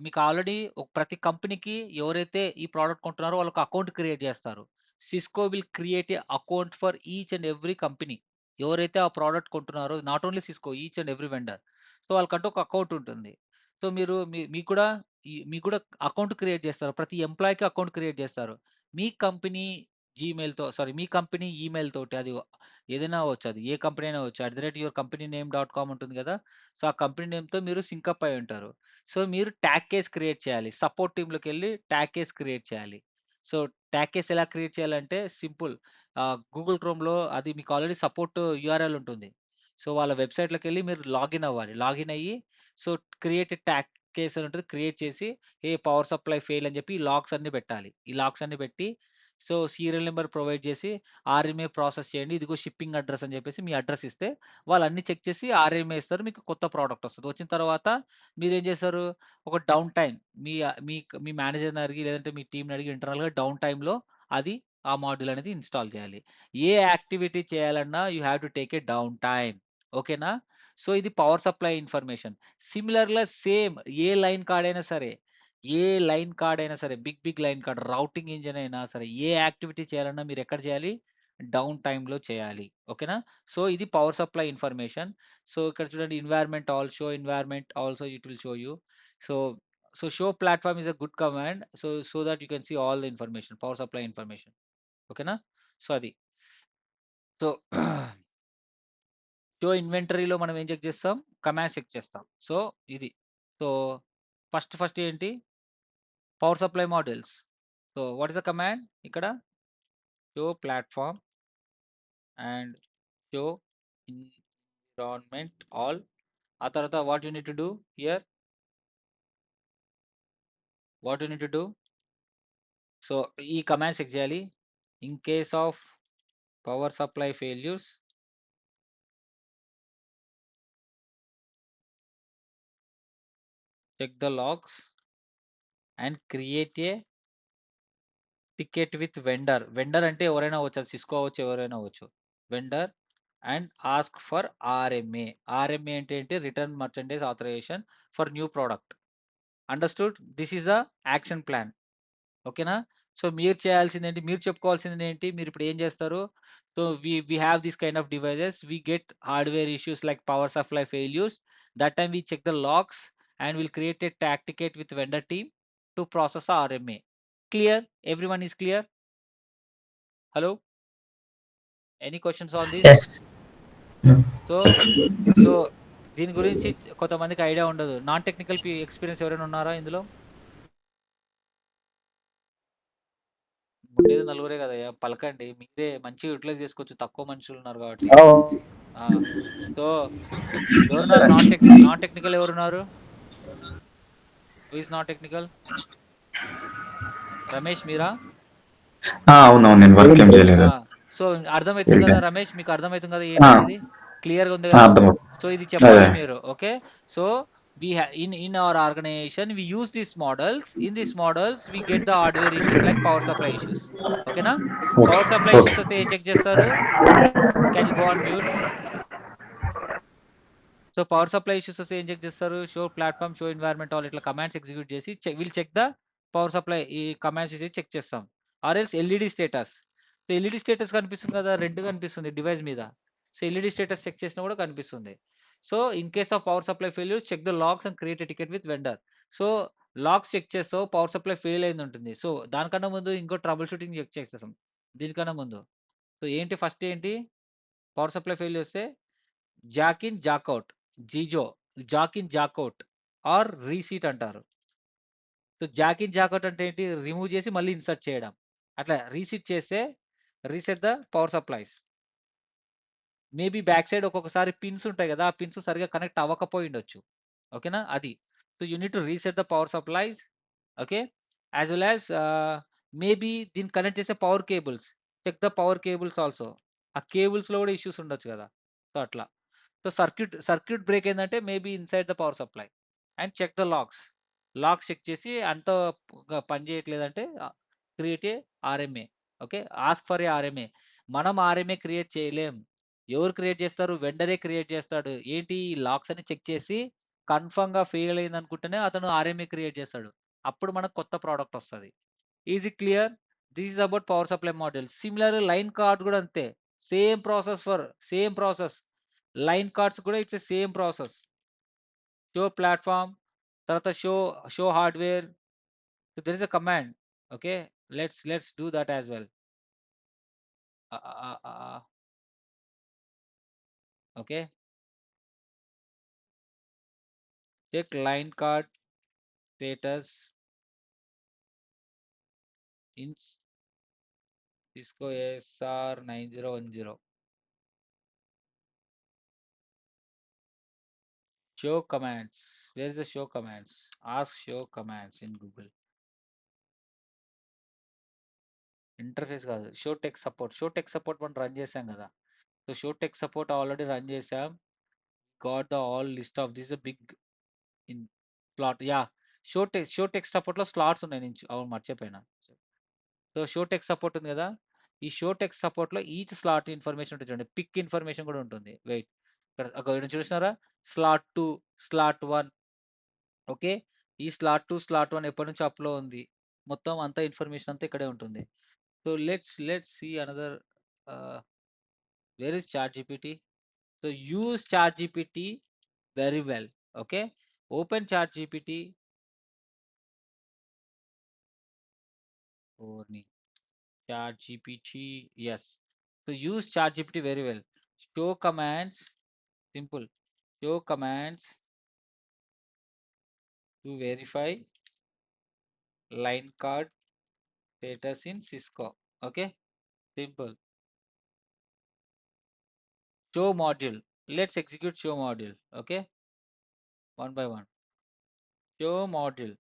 మీకు ఆల్రెడీ ప్రతి కంపెనీకి ఎవరైతే ఈ ప్రొడక్ట్ కొంటున్నారో వాళ్ళొక అకౌంట్ క్రియేట్ చేస్తారు. Cisco will create a account for each and every company. ఎవరైతే ఆ ప్రొడక్ట్ కొంటున్నారో not only Cisco, each and every vendor. So, వాళ్ళకంటూ ఒక అకౌంట్ ఉంటుంది. సో, మీకు కూడా మీకు కూడా అకౌంట్ క్రియేట్ చేస్తారు. ప్రతి ఎంప్లాయీకి అకౌంట్ క్రియేట్ చేస్తారు. మీ కంపెనీ మీ కంపెనీ ఈమెయిల్ తోటి అది ఏదైనా అవ్వచ్చు. అది ఏ కంపెనీ అయినా అవ్వచ్చు. @yourcompanyName.com ఉంటుంది కదా! సో, ఆ కంపెనీ నేమ్‌తో మీరు సింకప్ అయి ఉంటారు. సో, మీరు ట్యాగ్ కేస్ క్రియేట్ చేయాలి. సపోర్ట్ టీమ్‌లోకెళ్ళి ట్యాగ్ కేస్ క్రియేట్ చేయాలి. సో, ట్యాగ్ కేస్ ఎలా క్రియేట్ చేయాలంటే సింపుల్. గూగుల్ క్రోమ్‌లో అది మీకు ఆల్రెడీ సపోర్ట్ యూఆర్ఎల్ ఉంటుంది. సో, వాళ్ళ వెబ్‌సైట్‌లోకెళ్ళి మీరు లాగిన్ అవ్వాలి. లాగిన్ అయ్యి so, create a tag case అని ఉంటుంది. క్రియేట్ చేసి పవర్ సప్లై ఫెయిల్ అని చెప్పి ఈ లాగ్స్ అన్నీ పెట్టాలి. ఈ లాగ్స్ అన్నీ పెట్టి సో, సీరియల్ నంబర్ ప్రొవైడ్ చేసి ఆర్ఎంఏ ప్రాసెస్ చేయండి. ఇదిగో షిప్పింగ్ అడ్రెస్ అని చెప్పేసి మీ అడ్రెస్ ఇస్తే వాళ్ళన్నీ చెక్ చేసి ఆర్ఎంఏ ఇస్తారు. మీకు కొత్త ప్రొడక్ట్ వస్తది. వచ్చిన తర్వాత మీరేం చేస్తారు? ఒక డౌన్ టైమ్ మీ మీ మేనేజర్‌ని అడిగి లేదంటే మీ టీమ్‌ని అడిగి ఇంటర్నల్‌గా డౌన్ టైమ్‌లో అది ఆ మాడ్యూల్ అనేది ఇన్‌స్టాల్ చేయాలి. ఏ యాక్టివిటీ చేయాలన్నా you have to take a down time. ఓకేనా? సో, ఇది పవర్ సప్లై ఇన్ఫర్మేషన్. సిమిలర్‌గా సేమ్ ఏ లైన్ కార్డ్ అయినా సరే, ఏ లైన్ కార్డ్ అయినా సరే, big line card, routing engine అయినా సరే, ఏ యాక్టివిటీ చేయాలన్నా మీరు ఎక్కడ చేయాలి? డౌన్ టైమ్‌లో చేయాలి. ఓకేనా? సో, ఇది పవర్ సప్లై ఇన్ఫర్మేషన్. సో, ఇక్కడ చూడండి environment also it will show you. So, show platform is a good command. So that you can see all the information. Power supply information. ఓకేనా? సో, అది. సో, షో ఇన్వెంటరీలో మనం ఏం చెక్ చేస్తాం? కమాండ్స్ చెక్ చేస్తాం. సో, ఇది. సో, ఫస్ట్ ఏంటి? Power supply modules. So, what is the command ఇక్కడ? Show platform and show environment all. ఆ తర్వాత what you need to do here? What you need to do? So, ఈ కమాండ్స్ చెక్ చేయాలి. In case of power supply failures check the logs and create a ticket with vendor. Vendor అంటే ఎవరైనా అవ్వచ్చు. అది సిస్కో అవ్వచ్చు, ఎవరైనా అవ్వచ్చు. Vendor and ask for RMA. RMA అంటే ఏంటి? Return merchandise authorisation for new product. Understood? This is the action plan. ఓకేనా? సో, మీరు చేయాల్సిందేంటి? మీరు చెప్పుకోవాల్సిందేంటి? మీరిప్పుడు ఏం చేస్తారు? సో, we have this kind of devices. We get hardware issues like power supply failures. That time we check the logs and will create a tag ticket with vendor team to process RMA. Clear? Everyone is clear? Hello? Any questions on this? Yes. No. So, దీని గురించి కొంతమందికి ఐడియా ఉండదు. నాన్ టెక్నికల్ ఎక్స్‌పీరియన్స్ ఎవరైనా ఉన్నారా ఇందులో? ఉండేది నలుగురే కదయ్యా! పలకండి. మీరే మంచిగా యుటిలైజ్ చేసుకోవచ్చు. తక్కువ మనుషులున్నారు కాబట్టి. ఆ! సో, ఎవరున్నారు నాన్ టెక్నికల్ ఎవరున్నారు? Who is not technical? Ramesh మీరా? అవునవును, నేను వర్క్ ఏం చేయలేదు. ఆ! సో, అర్థమైతుంది కదా రమేష్? మీకు అర్థమైతుంది కదా ఆ, ఏంటనేది? క్లియర్‌గా ఉంది కదా? అర్థమవుతుంది. సో, ఇది చెప్పాలి అదే. మీరు. Okay. So, in our organization we use these models. In these models we get the hardware issues like power supply issues. ఓకేనా? Okay power supply okay. Issues వస్తే ఏం చెక్ చేస్తారు? Can you go on mute? So, power supply issues వస్తే ఏం చెక్ చేస్తారు? Show platform, show environment all ఇట్లా కమాండ్స్ ఎగ్జిక్యూట్ చేసి will check the power supply. ఈ కమాండ్స్ చేసి చెక్ చేస్తాం. Or else LED status. So, LED status కనిపిస్తుంది కదా! రెడ్ కనిపిస్తుంది డివైస్ మీద. సో, ఎల్ఈడీ స్టేటస్ చెక్ చేసినా కూడా కనిపిస్తుంది. So, in case of power supply failures check the logs and create a ticket with vendor. So, logs check చేస్తావు పవర్ సప్లై ఫెయిల్ అయింది ఉంటుంది. సో, దానికన్నా ముందు ఇంకో ట్రబుల్ షూటింగ్ చెక్ చేసేస్తాం. దీనికన్నా ముందు. సో, ఫస్ట్ ఏంటి? పవర్ సప్లై ఫెయిల్ వస్తే జాక్ ఇన్, జాక్ ఔట్. జీజో, jack in, jack out or reseat అంటారు. So jack in jack out అంటే ఏంటి, రిమూవ్ చేసి మళ్ళీ ఇన్సర్ట్ చేయడం. అట్లా రీసెట్ చేస్తే reset the power supplies. Maybe back side ఒక్కొక్కసారి పిన్స్ ఉంటాయి కదా, ఆ పిన్స్ సరిగా కనెక్ట్ అవ్వకపోయి ఉండొచ్చు. ఓకేనా అది. So you need to reset the power supplies. Okay, as well as maybe దీన్ని కనెక్ట్ చేసే power cables, check the power cables also. ఆ కేబుల్స్ లో కూడా ఇష్యూస్ ఉండొచ్చు కదా. సో అట్లా. సో సర్క్యూట్ బ్రేక్ ఏంటంటే maybe inside the power supply. And check the logs check చేసి అంత పని చేయట్లేదంటే create a RMA. Okay, ask for a RMA. మనం ఆర్ఎంఏ క్రియేట్ చేయలేం. ఎవరు క్రియేట్ చేస్తారు, వెండరే క్రియేట్ చేస్తాడు. ఏంటి, ఈ లాక్స్ అని చెక్ చేసి కన్ఫర్మ్ గా ఫెయిల్ అయింది అనుకుంటేనే అతను ఆర్ఎంఏ క్రియేట్ చేస్తాడు. అప్పుడు మనకు కొత్త ప్రోడక్ట్ వస్తుంది. Easy clear. This is about power supply model. Similar line card కూడా అంతే, సేమ్ ప్రాసెస్. లైన్ కార్డ్స్ కూడా it's same process. Show platform, తర్వాత show hardware. So there is a command. Okay, let's do that as well. Okay, check line card status in Cisco ASR 9010. Show commands. Where is the show commands? Ask show commands in Google. Interface కాదు, షో టెక్ సపోర్ట్ మనం రన్ చేసాం కదా. So show tech support already run చేసాం. Got the all list of this big in slot. Yeah, show tech support లో స్లాట్స్ ఉన్నాయి. నేను అవును మర్చిపోయినా. సో షో టెక్ సపోర్ట్ ఉంది కదా, ఈ షో టెక్ సపోర్ట్ లో ఈచ్ స్లాట్ ఇన్ఫర్మేషన్ ఉంటుంది చూడండి, పిక్ ఇన్ఫర్మేషన్ కూడా ఉంటుంది. వెయిట్, ఇక్కడ చూస్తున్నారా, స్లాట్ 2, స్లాట్ 1. ఓకే, ఈ స్లాట్ 2, స్లాట్ 1 ఎప్పటి నుంచి అప్లో ఉంది, మొత్తం అంతా ఇన్ఫర్మేషన్ అంతా ఇక్కడే ఉంటుంది. So let's see another. Where is Chat GPT. So use Chat GPT very well. Okay, open Chat GPT. Chat GPT, yes. So use Chat GPT very well. Show commands, simple. Show commands to verify line card status in Cisco. Okay, simple. Show module. Let's execute show module. Okay, one by one. Show module.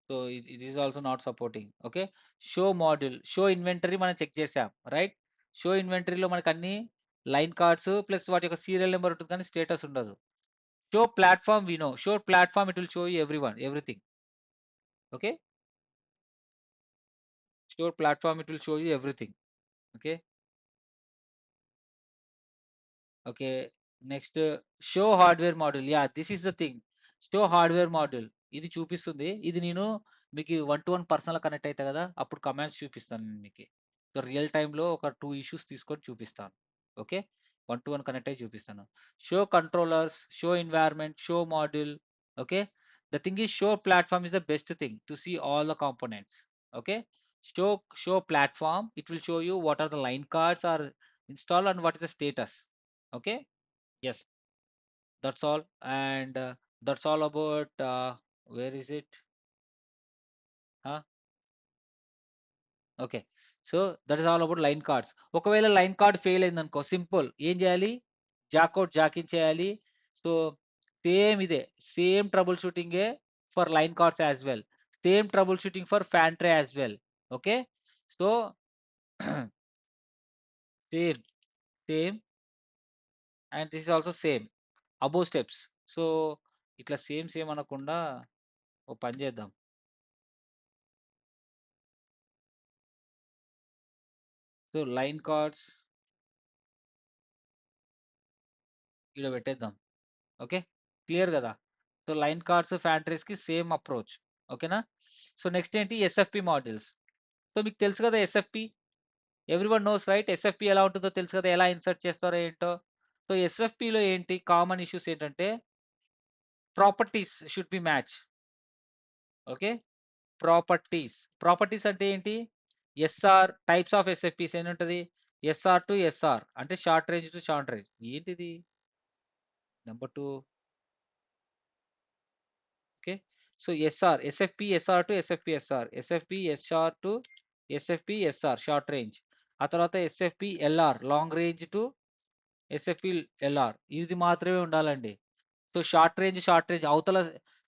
So it is also not supporting. Okay, show module. Show inventory మనం చెక్ చేసాం, రైట్. షో ఇన్వెంటరీలో మనకు అన్ని లైన్ కార్డ్స్ ప్లస్ వాటి యొక్క సీరియల్ నెంబర్ ఉంటుంది కానీ స్టేటస్ ఉండదు. Show platform, we know. Show platform, it will show you everything. Okay. Show platform, it will show you everything. Okay. Okay. Next, show hardware model. Yeah, this is the thing. Show hardware model. ఇది చూపిస్తుంది. ఇది నేను మీకు 1-to-1 పర్సనల్ కనెక్ట్ అవుతా కదా, అప్పుడు కమాండ్స్ చూపిస్తాను నేను మీకు. సో రియల్ టైంలో ఒక 2 ఇష్యూస్ తీసుకొని చూపిస్తాను. ఓకే, 1-to-1 కనెక్ట్ అయ్యి చూపిస్తాను. Show controllers, show environment, show module. Okay, the thing is show platform is the best thing to see all the components. Okay, show platform, it will show you what are the line cards are installed and what is the status. Okay, yes, that's all. And that's all about where is it, huh? Okay, so that is all about line cards. ఒకవేళ లైన్ కార్డ్ ఫెయిల్ అయిందనుకో, సింపుల్, ఏం చేయాలి, జాకిన్ చేయాలి. సో సేమ్ ట్రబుల్ షూటింగే for line cards as well, same troubleshooting for fan tray as well. Okay, so same and this is also same above steps. So ఇట్లా సేమ్ అనకుండా ఓ పని చేద్దాం. సో లైన్ కార్డ్స్ ఇక్కడ పెట్టేద్దాం. ఓకే, క్లియర్ కదా. సో లైన్ కార్డ్స్ ఫ్యాంట్రీస్ కి సేమ్ అప్రోచ్. ఓకేనా. సో నెక్స్ట్ ఏంటి, ఎస్ఎఫ్పి మోడల్స్. సో మీకు తెలుసు కదా SFP, everyone knows right. SFP ఎలా ఉంటుందో తెలుసు కదా, ఎలా ఇన్సర్ట్ చేస్తారో ఏంటో. సో ఎస్ఎఫ్పిలో ఏంటి కామన్ ఇష్యూస్ ఏంటంటే, properties should be match. Okay, properties అంటే ఏంటి, ఎస్ఆర్ టైప్స్ ఆఫ్ ఎస్ఎఫ్పిస్ ఏంటంటది, ఎస్ఆర్ టు ఎస్ఆర్ అంటే short range to short range. ఏంటిది number 2. Okay, so SR SFP SR to SFP SR SFP SR to SFP SR short range. ఆ తర్వాత SFP LR long range to SFP LR. ఇది మాత్రమే ఉండాలండి. సో షార్ట్ రేంజ్ అవతల,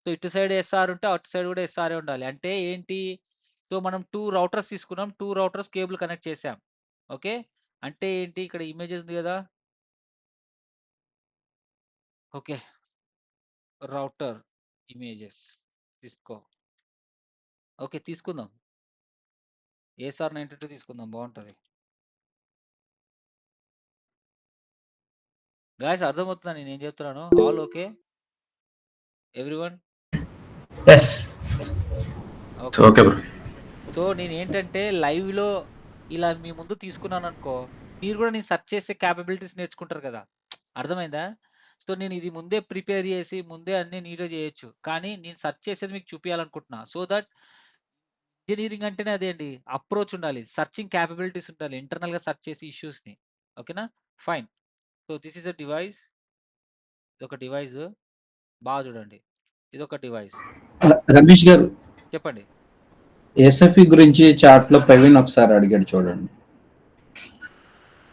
సో ఇటు సైడ్ ఎస్ఆర్ ఉంటే అటు సైడ్ కూడా ఎస్ఆర్ ఉండాలి. అంటే ఏంటి? సో మనం 2 రౌటర్స్ తీసుకున్నాం, 2 రౌటర్స్ కేబుల్ కనెక్ట్ చేసాం. ఓకే, అంటే ఏంటి? ఇక్కడ ఇమేజెస్ ఉంది కదా. ఓకే, రౌటర్ ఇమేజెస్ తీసుకో. ఓకే, తీసుకుందాం. ఏసార్ 92 తీసుకుందాం, బాగుంటుంది. గాయస్ అర్థమవుతుందా నేను ఏం చెప్తున్నాను? All okay everyone? Yes. Okay. Okay bro. So నేను ఏంటంటే లైవ్ లో ఇలా మీ ముందు తీసుకున్నాను అనుకో, మీరు కూడా నేను సెర్చ్ చేసే క్యాపబిలిటీస్ నేర్చుకుంటారు కదా. అర్థమైందా? సో నేను ఇది ముందే ప్రిపేర్ చేసి ముందే అన్ని నీట్గా చేయొచ్చు, కానీ నేను సెర్చ్ చేసేది మీకు చూపించాలనుకుంటున్నా. సో దట్ ఇంజనీరింగ్ అంటేనే అదే అండి, అప్రోచ్ ఉండాలి, సర్చింగ్ క్యాపబిలిటీస్ ఉండాలి, ఇంటర్నల్ గా సెర్చ్ చేసి ఇష్యూస్ ని. ఓకేనా, fine. So this is a device, ఇది ఒక డివైస్, బాగా చూడండి, ఇది ఒక డివైస్. రమేష్ గారు, చెప్పండి. ఎస్ఎఫ్ఈ గురించి చాట్ లో ప్రవీణ్ ఒకసారి అడిగాడు చూడండి.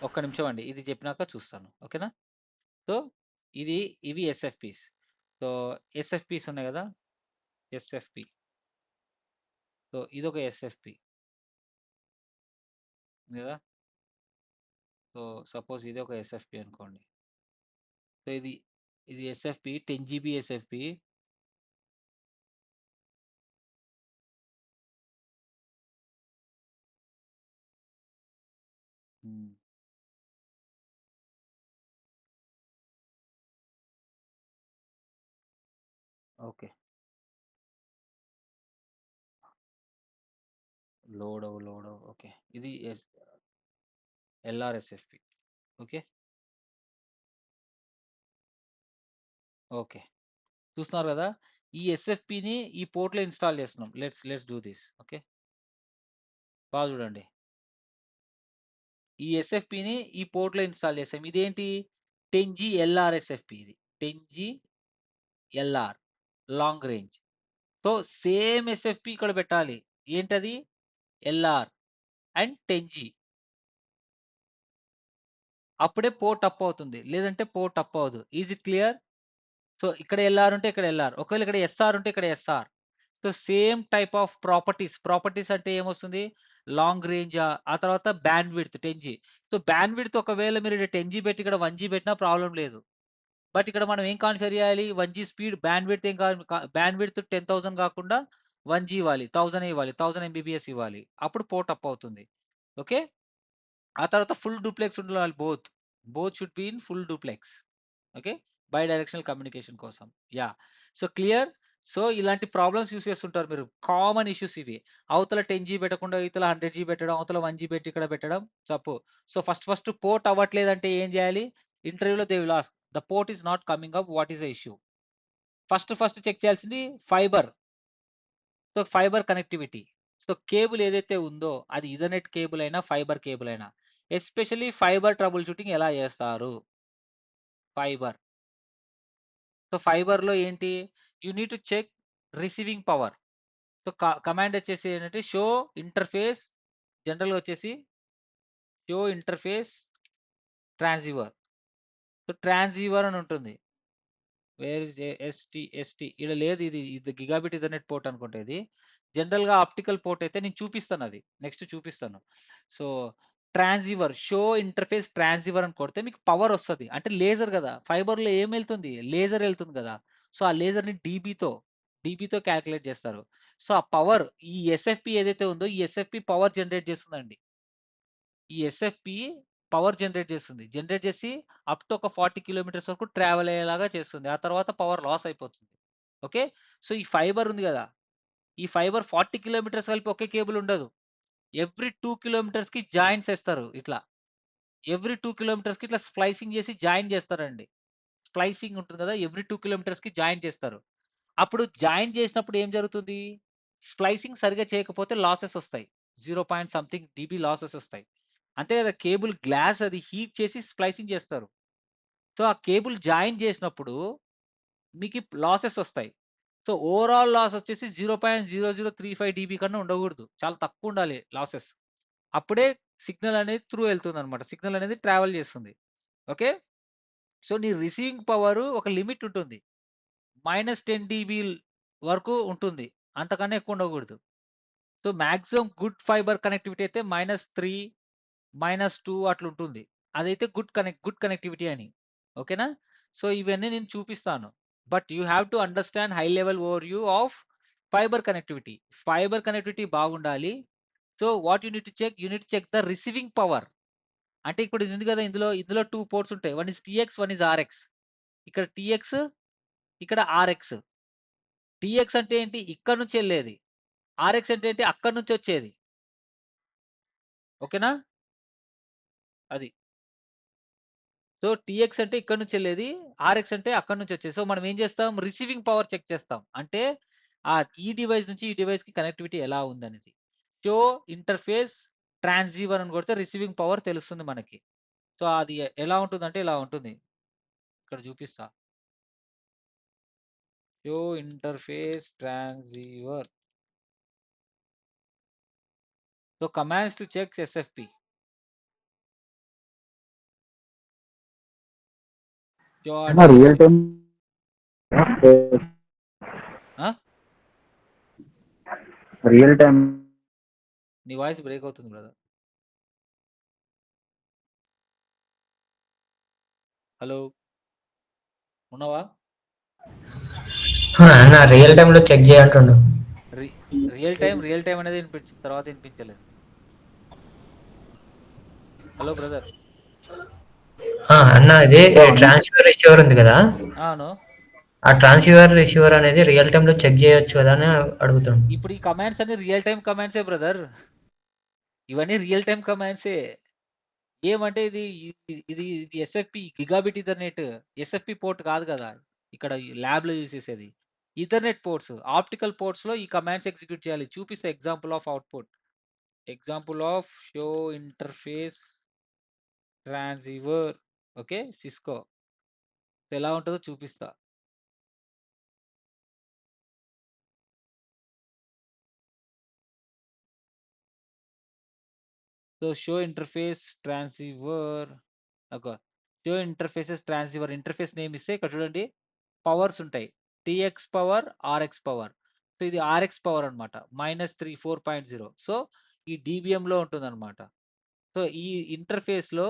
ఒక్క నిమిషం అండి, ఇది చెప్పినాక చూస్తాను. ఓకేనా. సో ఇవి ఎస్ఎఫ్పిస్. సో ఎస్ఎఫ్పిస్ ఉన్నాయి కదా, ఎస్ఎఫ్పి. సో ఇది ఒక ఎస్ఎఫ్పి కదా. సో సపోజ్ ఇది ఒక ఎస్ఎఫ్పి అనుకోండి. సో ఇది ఎస్ఎఫ్పి 10 GB ఎస్ఎఫ్పి. ఓకే, లోడ్ ఓకే, ఇది ఎల్ఆర్ఎస్ఎఫ్పి. ఓకే ఓకే, చూస్తున్నారు కదా. ఈ ఎస్ఎఫ్పిని ఈ పోర్ట్లో ఇన్స్టాల్ చేస్తున్నాం. Let's do this. ఓకే, బాగా చూడండి, ఈ ఎస్ఎఫ్పిని ఈ పోర్ట్లో ఇన్స్టాల్ చేసాం. ఇదేంటి? 10G LR SFP. ఇది 10G LR long range. So same SFP ఇక్కడ పెట్టాలి. ఏంటది? LR and 10G. అప్పుడే పోర్ట్ అప్ అవుతుంది, లేదంటే పోర్ట్ అప్ అవ్వదు. Is it clear? సో ఇక్కడ ఎల్ఆర్ ఉంటే ఇక్కడ ఎల్ఆర్, ఒకవేళ ఇక్కడ ఎస్ఆర్ ఉంటే ఇక్కడ SR. So same type of properties అంటే ఏమొస్తుంది? లాంగ్ రేంజ్, ఆ తర్వాత bandwidth 10G. So bandwidth ఒకవేళ మీరు 10G పెట్టి ఇక్కడ 1G పెట్టినా ప్రాబ్లం లేదు. బట్ ఇక్కడ మనం ఏం కాన్ఫిగర్ చేయాలి? 1G స్పీడ్, బ్యాండ్ విడ్త్ ఏం బ్యాండ్ విడ్త్ 10,000 కాకుండా 1G ఇవ్వాలి, 1000 ఇవ్వాలి, 1000 MBPS ఇవ్వాలి. అప్పుడు పోర్ట్ అప్ అవుతుంది. ఓకే, ఆ తర్వాత ఫుల్ డూప్లెక్స్ ఉండాలి. Both should be in full duplex. Okay, bidirectional communication కోసం. Yeah, so clear. సో ఇలాంటి ప్రాబ్లమ్స్ యూస్ చేస్తుంటారు మీరు, కామన్ ఇష్యూస్ ఇవి. అవతల 10G పెట్టకుండా ఇతల 100G పెట్టడం, అవతల 1G పెట్టి ఇక్కడ పెట్టడం తప్పు. సో ఫస్ట్ పోర్ట్ అవ్వట్లేదంటే ఏం చేయాలి? ఇంటర్వ్యూలో they will ask the port is not coming up, what is the issue? First check చేయాల్సింది fibre. So fibre connectivity. So cable ఏదైతే ఉందో అది ఇథర్నెట్ కేబుల్ అయినా ఫైబర్ కేబుల్ అయినా, ఎస్పెషల్లీ ఫైబర్ ట్రబుల్ షూటింగ్ ఎలా చేస్తారు? ఫైబర్. సో ఫైబర్లో ఏంటి? You need to check receiving power. So command వచ్చేసి ఏంటంటే షో ఇంటర్ఫేస్, జనరల్గా వచ్చేసి show interface transceiver. So transceiver అని ఉంటుంది. వేర్ ఇస్ ఎస్టీ ఇక్కడ లేదు, ఇది గిగాబిట్ ఇథర్నెట్ పోర్ట్ అనుకుంటే. ఇది జనరల్గా ఆప్టికల్ పోర్ట్ అయితే నేను చూపిస్తాను, అది నెక్స్ట్ చూపిస్తాను. So transceiver, show interface transceiver అని కొడితే మీకు పవర్ వస్తుంది. అంటే లేజర్ కదా, ఫైబర్లో ఏం వెళ్తుంది? లేజర్ వెళ్తుంది కదా. సో ఆ లేజర్ని డీబీతో క్యాలిక్యులేట్ చేస్తారు. సో ఆ పవర్, ఈ ఎస్ఎఫ్పి ఏదైతే ఉందో ఈ ఎస్ఎఫ్పి పవర్ జనరేట్ చేస్తుందండి. ఈ ఎస్ఎఫ్పి పవర్ జనరేట్ చేసి అప్ టు ఒక 40 కిలోమీటర్స్ వరకు ట్రావెల్ అయ్యేలాగా చేస్తుంది. ఆ తర్వాత పవర్ లాస్ అయిపోతుంది. ఓకే, సో ఈ ఫైబర్ ఉంది కదా, ఈ ఫైబర్ 40 కిలోమీటర్స్ కలిపి ఒకే కేబుల్ ఉండదు. ఎవ్రీ 2 కిలోమీటర్స్ కి జాయింట్స్ వేస్తారు. ఇట్లా ఎవ్రీ 2 కిలోమీటర్స్ కి ఇట్లా స్ప్లైసింగ్ చేసి జాయిన్ చేస్తారండి. స్ప్లైసింగ్ ఉంటుంది కదా, ఎవ్రీ 2 కిలోమీటర్స్ కి జాయిన్ చేస్తారు. అప్పుడు జాయిన్ చేసినప్పుడు ఏం జరుగుతుంది? స్ప్లైసింగ్ సరిగా చేయకపోతే లాసెస్ వస్తాయి. 0. సంథింగ్ dB లాసెస్ వస్తాయి. అంతే కదా, కేబుల్ గ్లాస్ అది హీట్ చేసి స్ప్లైసింగ్ చేస్తారు. సో ఆ కేబుల్ జాయిన్ చేసినప్పుడు మీకు లాసెస్ వస్తాయి. సో ఓవరాల్ లాస్ వచ్చేసి 0.0035 డీబీ కన్నా ఉండకూడదు. చాలా తక్కువ ఉండాలి లాసెస్. అప్పుడే సిగ్నల్ అనేది త్రూ వెళ్తుందన్నమాట. సిగ్నల్ అనేది ట్రావెల్ చేస్తుంది. ఓకే. సో నీ రిసీవింగ్ పవర్ ఒక లిమిట్ ఉంటుంది. -10 డీబీ వరకు ఉంటుంది. అంతకన్నా ఎక్కువ ఉండకూడదు. So maximum good fibre connectivity అయితే -3, -2 అట్లా ఉంటుంది. అదైతే గుడ్ కనెక్టివిటీ అని. ఓకేనా? సో ఇవన్నీ నేను చూపిస్తాను. But you have to understand high level overview of fibre connectivity. Fibre connectivity బాగుండాలి. So what you need to check? You need to check the receiving power. అంటే ఇప్పుడు ఇది ఉంది కదా! ఇందులో 2 పోర్ట్స్ ఉంటాయి. One is TX, one is RX. ఇక్కడ టీఎక్స్, ఇక్కడ ఆర్ఎక్స్. టీఎక్స్ అంటే ఏంటి? ఇక్కడ నుంచి ఎళ్ళేది. ఆర్ఎక్స్ అంటే ఏంటి? అక్కడి నుంచి వచ్చేది. ఓకేనా? అది. సో టీఎక్స్ అంటే ఇక్కడ నుంచి ఎళ్ళేది. ఆర్ఎక్స్ అంటే అక్కడి నుంచి వచ్చేది. సో మనం ఏం చేస్తాం? రిసీవింగ్ పవర్ చెక్ చేస్తాం. అంటే ఈ డివైస్ నుంచి ఈ డివైస్‌కి కనెక్టివిటీ ఎలా ఉందనేది. షో ఇంటర్ఫేస్ ట్రాన్స్‌సీవర్ అని కొడితే రిసీవింగ్ పవర్ తెలుస్తుంది మనకి. సో అది ఎలా ఉంటుందంటే ఇలా ఉంటుంది. ఇక్కడ చూపిస్తా. Show interface transceiver. So commands to check SFP. Show real time ఆ? రియల్ టైం నీ వాయిస్ బ్రేక్ అవుతుంది బ్రదర్. హలో! ఉన్నావా? అన్న రియల్ టైంలో చెక్ చేయంటుండు. రియల్ టైమ్ అనేది వినిపించింది. తర్వాత వినిపించలేదు. Hello brother. అన్న ఇది ట్రాన్స్ఫర్ రిసీవర్ ఉంది కదా, అవును. ఆ ట్రాన్స్ఫర్ రిసీవర్ అనేది రియల్ టైంలో చెక్ చేయొచ్చు కదా అని అడుగుతాడు. ఇప్పుడు ఈ కమాండ్స్ అన్ని రియల్ టైమ్ కమాండ్సే బ్రదర్. ఇవన్నీ రియల్ టైమ్ కమాండ్సే. ఏమంటే ఇది SFP gigabit Ethernet. SFP port కాదు కదా ఇక్కడ ల్యాబ్ లో యూజ్ చేసేది. ఈథర్నెట్ పోర్ట్స్, ఆప్టికల్ పోర్ట్స్ లో ఈ కమాండ్స్ ఎగ్జిక్యూట్ చేయాలి. చూపిస్తే example of output. Example of show interface transceiver. Okay, Cisco ఎలా ఉంటుందో చూపిస్తా. So show interface transceiver. Show interfaces transceiver interface name ఇస్తే ఇక్కడ చూడండి పవర్స్ ఉంటాయి. TX power, RX power. So ఇది ఆర్ఎక్స్ పవర్ అనమాట. -3 4.0. సో ఈ DBM లో ఉంటుంది అనమాట. సో ఈ ఇంటర్ఫేస్ లో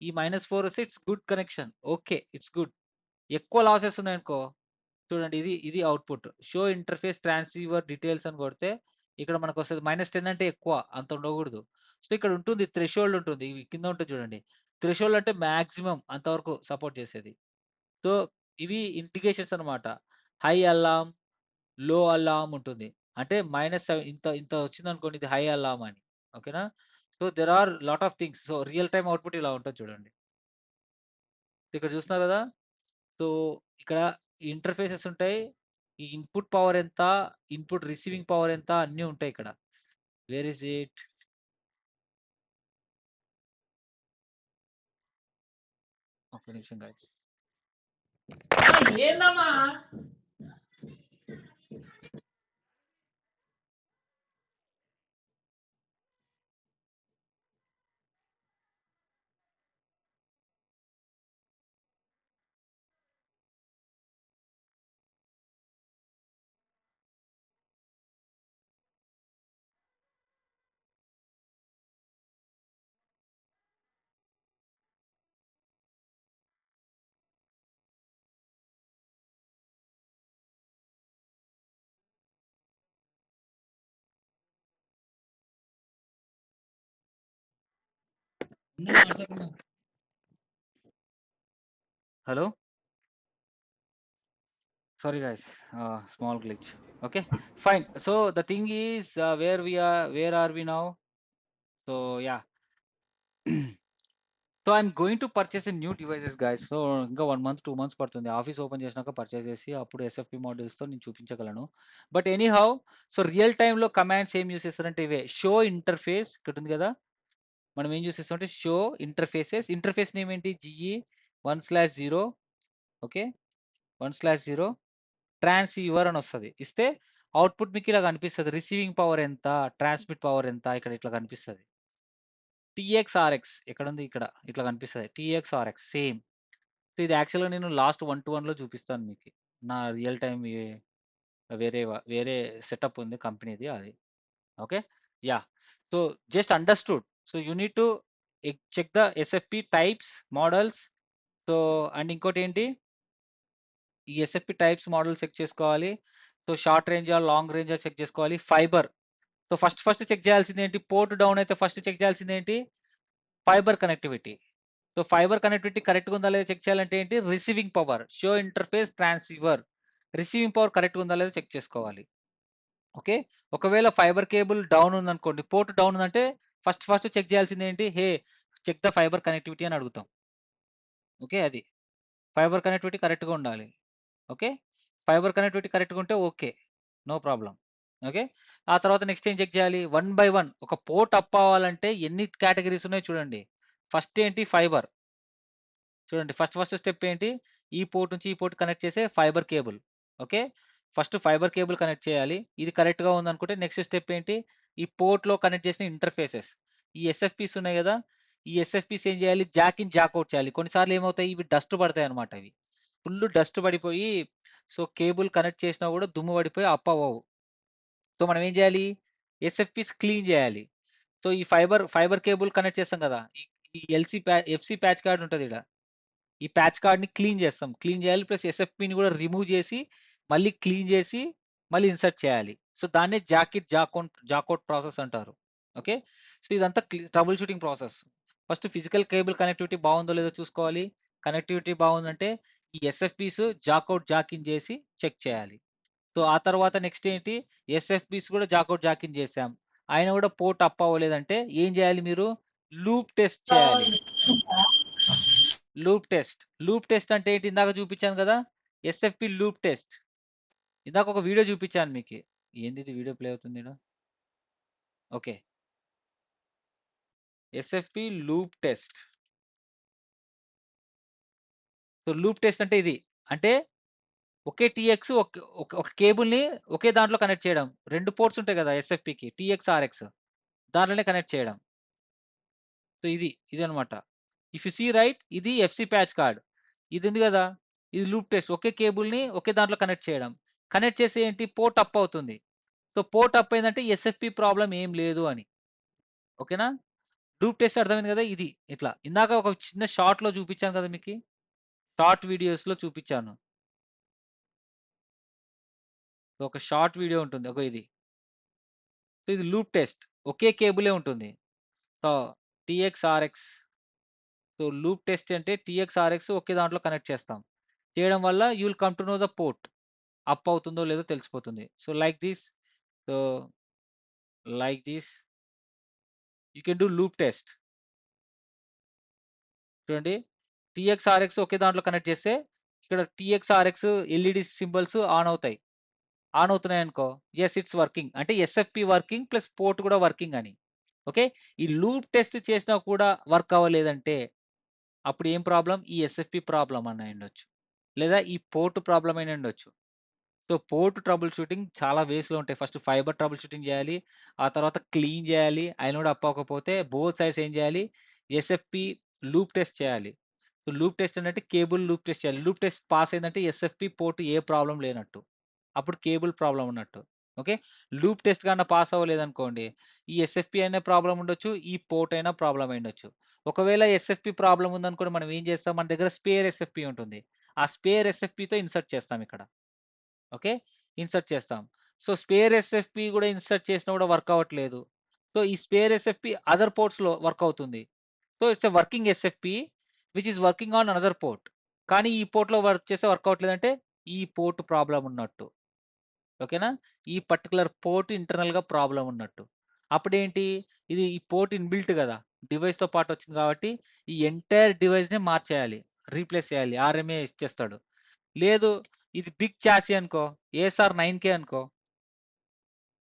ఈ -4 వస్తే it's good connection. Okay, it's good. ఎక్కువ లాసెస్ ఉన్నాయనుకో చూడండి, ఇది output. Show interface transceiver details అని కొడితే ఇక్కడ మనకు వస్తుంది -10 అంటే ఎక్కువ, అంత ఉండకూడదు. సో ఇక్కడ ఉంటుంది థ్రెషోల్డ్ ఉంటుంది. ఇవి కింద ఉంటుంది చూడండి. థ్రెషోల్డ్ అంటే మాక్సిమం అంతవరకు సపోర్ట్ చేసేది. సో ఇవి ఇండికేషన్స్ అనమాట. హై అలార్మ్, లో అలార్మ్ ఉంటుంది. అంటే ఇంత ఇంత వచ్చిందనుకోండి ఇది హై అలార్మ్ అని. ఓకేనా? So there are lot of things. So real time output ఇలా ఉంటుంది చూడండి. ఇక్కడ చూస్తున్నారు కదా! సో ఇక్కడ ఇంటర్ఫేసెస్ ఉంటాయి. ఈ ఇన్పుట్ పవర్ ఎంత, ఇన్పుట్ రిసీవింగ్ పవర్ ఎంత అన్నీ ఉంటాయి ఇక్కడ. Where is it? ఒక్క నిమిషం గైస్. ఏందమ్మా? Hello, sorry guys, small glitch. Okay, fine. So the thing is, where are we now? So yeah. So I'm going to purchase new devices guys. So ఇంకా 1 month 2 months పడుతుంది. ఆఫీస్ ఓపెన్ చేసినాక పర్చేస్ చేసి అప్పుడు ఎస్ఎఫ్పి మోడల్స్తో నేను చూపించగలను. But any how, so real టైంలో కమాండ్స్ ఏం యూస్ చేస్తారంటే ఇవే. షో ఇంటర్ఫేస్ ఇక్కడ ఉంది కదా, మనం ఏం యూస్ చేస్తామంటే షో ఇంటర్ఫేసెస్. ఇంటర్ఫేస్ నేమ్ ఏంటి? GE 1/0. ఓకే, 1/0 ట్రాన్స్‌సీవర్ అని వస్తది. ఇస్తే అవుట్‌పుట్ మీకు ఇలా కనిపిస్తది. రిసీవింగ్ పవర్ ఎంత, ట్రాన్స్‌మిట్ పవర్ ఎంత ఇక్కడ ఇట్లా కనిపిస్తది. టీఎక్స్-ఆర్ఎక్స్ ఎక్కడుంది? ఇక్కడ. ఇట్లా కనిపిస్తది. TX-RX same. సో, ఇది యాక్చువల్‌గా నేను లాస్ట్ 1-to-1లో చూపిస్తాను మీకి. నా రియల్ టైమ్ వేరే సెటప్ ఉంది కంపెనీది అది. Okay. Yeah! So, just understood. So, you need to check the SFP types, models. So, and ఇంకోటేంటి? ఈ ఎస్ఎఫ్‌పి టైప్స్, మోడల్స్ చెక్ చేసుకోవాలి. సో, షార్ట్ రేంజా, లాంగ్ రేంజా చెక్ చేసుకోవాలి. ఫైబర్. సో, ఫస్ట్ చెక్ చేయాల్సిందేంటి? పోర్ట్ డౌన్ అయితే ఫస్ట్ చెక్ చేయాల్సిందేంటి? Fibre connectivity. So, fibre connectivity కరెక్ట్‌గా ఉందా లేదా చెక్ చేయాలంటే ఏంటి? Receiving power, show interface transceiver. Receiving power కరెక్ట్‌గా ఉందా లేదా చెక్ చేసుకోవాలి. ఓకే. ఒకవేళ ఫైబర్ కేబుల్ డౌన్ ఉందనుకోండి, పోర్ట్ డౌన్ ఉందంటే ఫస్ట్ చెక్ చేయాల్సిందేంటి? చెక్ ద ఫైబర్ కనెక్టివిటీ అని అడుగుతాం. ఓకే. అది. ఫైబర్ కనెక్టివిటీ కరెక్ట్‌గా ఉండాలి. ఓకే. ఫైబర్ కనెక్టివిటీ కరెక్ట్‌గా ఉంటే ఓకే. No problem. ఓకే. ఆ తర్వాత నెక్స్ట్ ఏం చెక్ చేయాలి? వన్ బై వన్ ఒక పోర్ట్ అప్ అవ్వాలంటే ఎన్ని కేటగరీస్ ఉన్నాయో చూడండి. ఫస్ట్ ఏంటి? ఫైబర్. చూడండి ఫస్ట్ స్టెప్ ఏంటి? ఈ పోర్ట్ నుంచి ఈ పోర్ట్ కనెక్ట్ చేసే fibre cable. Okay. First fibre cable connect చేయాలి. ఇది కరెక్ట్‌గా ఉందనుకుంటే నెక్స్ట్ స్టెప్ ఏంటి? ఈ పోర్ట్‌లో కనెక్ట్ చేసిన ఇంటర్ఫేసెస్. ఈ ఎస్ఎఫ్‌పీస్ ఉన్నాయి గదా! ఈ ఎస్ఎఫ్‌పీస్ ఏం చేయాలి? జాక్ ఇన్, జాక్ ఔట్ చేయాలి. కొన్నిసార్లు ఏమవుతాయి? ఇవి డస్ట్ పడతాయన్నమాట ఇవి. ఫుల్ డస్ట్ పడిపోయి సో, కేబుల్ కనెక్ట్ చేసినా గూడా దుమ్ము పడిపోయి అప్ అవ్వవు. సో, మనం ఏం చేయాలి? ఎస్ఎఫ్‌పీస్ క్లీన్ చేయాలి. సో, ఈ ఫైబర్ కేబుల్ కనెక్ట్ చేస్తాం గదా! ఈ ఎఫ్‌సి ప్యాచ్ కార్డ్ ఉంటదిడ. ఈ ప్యాచ్ కార్డ్‌ని క్లీన్ చేస్తాం. క్లీన్ చేయాలి. ప్లస్ ఎస్ఎఫ్‌పిని కూడా రిమూవ్ చేసి, మళ్ళీ క్లీన్ చేసి, మళ్ళీ ఇన్సర్ట్ చేయాలి. సో, దాన్నే జాక్ ఔట్ ప్రాసెస్ అంటారు. ఓకే. సో, ఇదంతా trouble shooting process. First physical cable connectivity బాగుందో లేదో చూసుకోవాలి. కనెక్టివిటీ బాగుందంటే ఈ ఎస్ఎఫ్‌పిస్ జాక్ ఇన్ చేసి చెక్ చేయాలి. సో, ఆ తర్వాత నెక్స్ట్ ఏంటి? ఎస్ఎఫ్‌పిస్ కూడా జాక్ ఇన్ చేసాం. అయినా కూడా పోర్ట్ అప్ అవ్వలేదంటే ఏం చేయాలి మీరు? లూప్ టెస్ట్ చేయాలి. లూప్ టెస్ట్ అంటే ఏంటి? ఇందాక చూపించాను కదా! ఎస్ఎఫ్‌పి లూప్ టెస్ట్. ఇందాక ఒక వీడియో చూపించాను మీకి. ఏందిది వీడియో ప్లే అవుతుంది ఈడ? Okay. ఎస్ఎఫ్‌పి loop test. So, loop test అంటే ఇది. అంటే ఒకే టీఎక్స్ ఒక కేబుల్‌ని ఒకే దాంట్లో కనెక్ట్ చేయడం. 2 పోర్ట్స్ ఉంటాయి కదా! ఎస్ఎఫ్‌పికి టీఎక్స్, ఆర్ఎక్స్. దాంట్లోనే కనెక్ట్ చేయడం. సో, ఇదనమాట. ఇఫ్ యూ సీ రైట్ ఇది ఎఫ్‌సి ప్యాచ్ కార్డ్. ఇది ఉంది గదా! ఇది లూప్ టెస్ట్. ఒకే కేబుల్‌ని ఒకే దాంట్లో కనెక్ట్ చేయడం. కనెక్ట్ చేస్తే ఏంటి? పోర్ట్ అప్ అవుతుంది. సో, పోర్ట్ అప్ అయిందంటే ఎస్ఎఫ్‌పి ప్రాబ్లమ్ ఏం లేదు అని. ఓకేనా? లూప్ టెస్ట్ అర్థమైంది గదా! ఇది ఇట్లా. ఇందాక ఒక చిన్న షార్ట్‌లో చూపించాను కదా మీకి. షార్ట్ వీడియోస్‌లో చూపించాను. సో, ఒక షార్ట్ వీడియో ఉంటుంది. ఇది. సో, ఇది లూప్ టెస్ట్. ఒకే కేబులే ఉంటుంది. So, TX, RX. So, loop test అంటే టీఎక్స్, ఆర్ఎక్స్ ఒకే దాంట్లో కనెక్ట్ చేస్తాం. చేయడం వల్ల you will come to know the port. Up అవుతుందో లేదో తెలిసిపోతుంది. So, like this. So, like this. You can do loop test. చూడండి. టీఎక్స్, ఆర్ఎక్స్ ఒకే దాంట్లో కనెక్ట్ చేస్తే ఇక్కడ TX, RX LED symbols on అవుతాయి. ఆన్ అవుతున్నాయనుకో యెస్ ఇట్స్ వర్కింగ్. అంటే ఎస్ఎఫ్‌పి వర్కింగ్ ప్లస్ పోర్ట్ కూడా వర్కింగ్ అని. ఓకే. ఈ లూప్ టెస్ట్ చేసినా కూడా వర్క్ అవ్వలేదంటే అప్పుడు ఏం ప్రాబ్లమ్? ఈ ఎస్ఎఫ్‌పి ప్రాబ్లమ్ అని అయ్యుండొచ్చు. లేదా ఈ పోర్ట్ ప్రాబ్లమ్ అయిన ఉండొచ్చు. సో, పోర్ట్ ట్రబుల్ షూటింగ్ చాలా వేస్‌లో ఉంటాయి. ఫస్ట్ ఫైబర్ ట్రబుల్ షూటింగ్ చేయాలి. ఆ తర్వాత క్లీన్ చేయాలి. అయినా కూడా అప్ అవ్వకపోతే బోత్ సైడ్స్ ఏం చేయాలి? ఎస్ఎఫ్‌పి లూప్ టెస్ట్ చేయాలి. సో, లూప్ టెస్ట్ అంటే కేబుల్ లూప్ టెస్ట్ చేయాలి. లూప్ టెస్ట్ పాస్ అయిందంటే ఎస్ఎఫ్‌పి పోర్ట్ ఏ ప్రాబ్లమ్ లేనట్టు. అప్పుడు కేబుల్ ప్రాబ్లమ్ ఉన్నట్టు. ఓకే. లూప్ టెస్ట్ గాన పాస్ అవ్వలేదనుకోండి, ఈ ఎస్ఎఫ్‌పి అయినా ప్రాబ్లమ్ ఉండొచ్చు. ఈ పోర్ట్ అయినా ప్రాబ్లమ్ అయ్యుండొచ్చు. ఒకవేళ ఎస్ఎఫ్‌పి ప్రాబ్లమ్ ఉందనుకోండి మనం ఏం చేస్తాం? మన దగ్గర స్పేర్ ఎస్ఎఫ్‌పి ఉంటుంది. ఆ స్పేర్ ఎస్ఎఫ్‌పితో ఇన్సర్ట్ చేస్తాం ఇక్కడ. ఓకే. ఇన్సర్ట్ చేస్తాం. సో, స్పేర్ ఎస్ఎఫ్‌పి గూడా ఇన్సర్ట్ చేసినా గూడా వర్క్ అవ్వట్లేదు. సో, ఈ స్పేర్ ఎస్ఎఫ్‌పి అదర్ పోర్ట్స్‌లో వర్క్ అవుతుంది. So, it's a working ఎస్ఎఫ్‌పి which is working on another port. కానీ ఈ పోర్ట్‌లో వర్క్ చేస్తే వర్క్ అవ్వట్లేదంటే ఈ పోర్ట్ ప్రాబ్లమ్ ఉన్నట్టు. ఓకేనా? ఈ పర్టిక్యులర్ పోర్ట్ ఇంటర్నల్‌గా ప్రాబ్లమ్ ఉన్నట్టు. అప్పుడేంటి? ఈ పోర్ట్ ఇన్‌బిల్ట్ గదా! డివైస్‌తో పాటు వచ్చింది కాబట్టి ఈ ఎంటైర్ డివైస్‌ని మార్చేయాలి. రీప్లేస్ చేయాలి. ఆర్ఎంఏ ఇచ్చేస్తాడు. లేదు ఇది బిగ్ చాసీ అనుకో, ఏఎస్ఆర్ 9K అనుకో,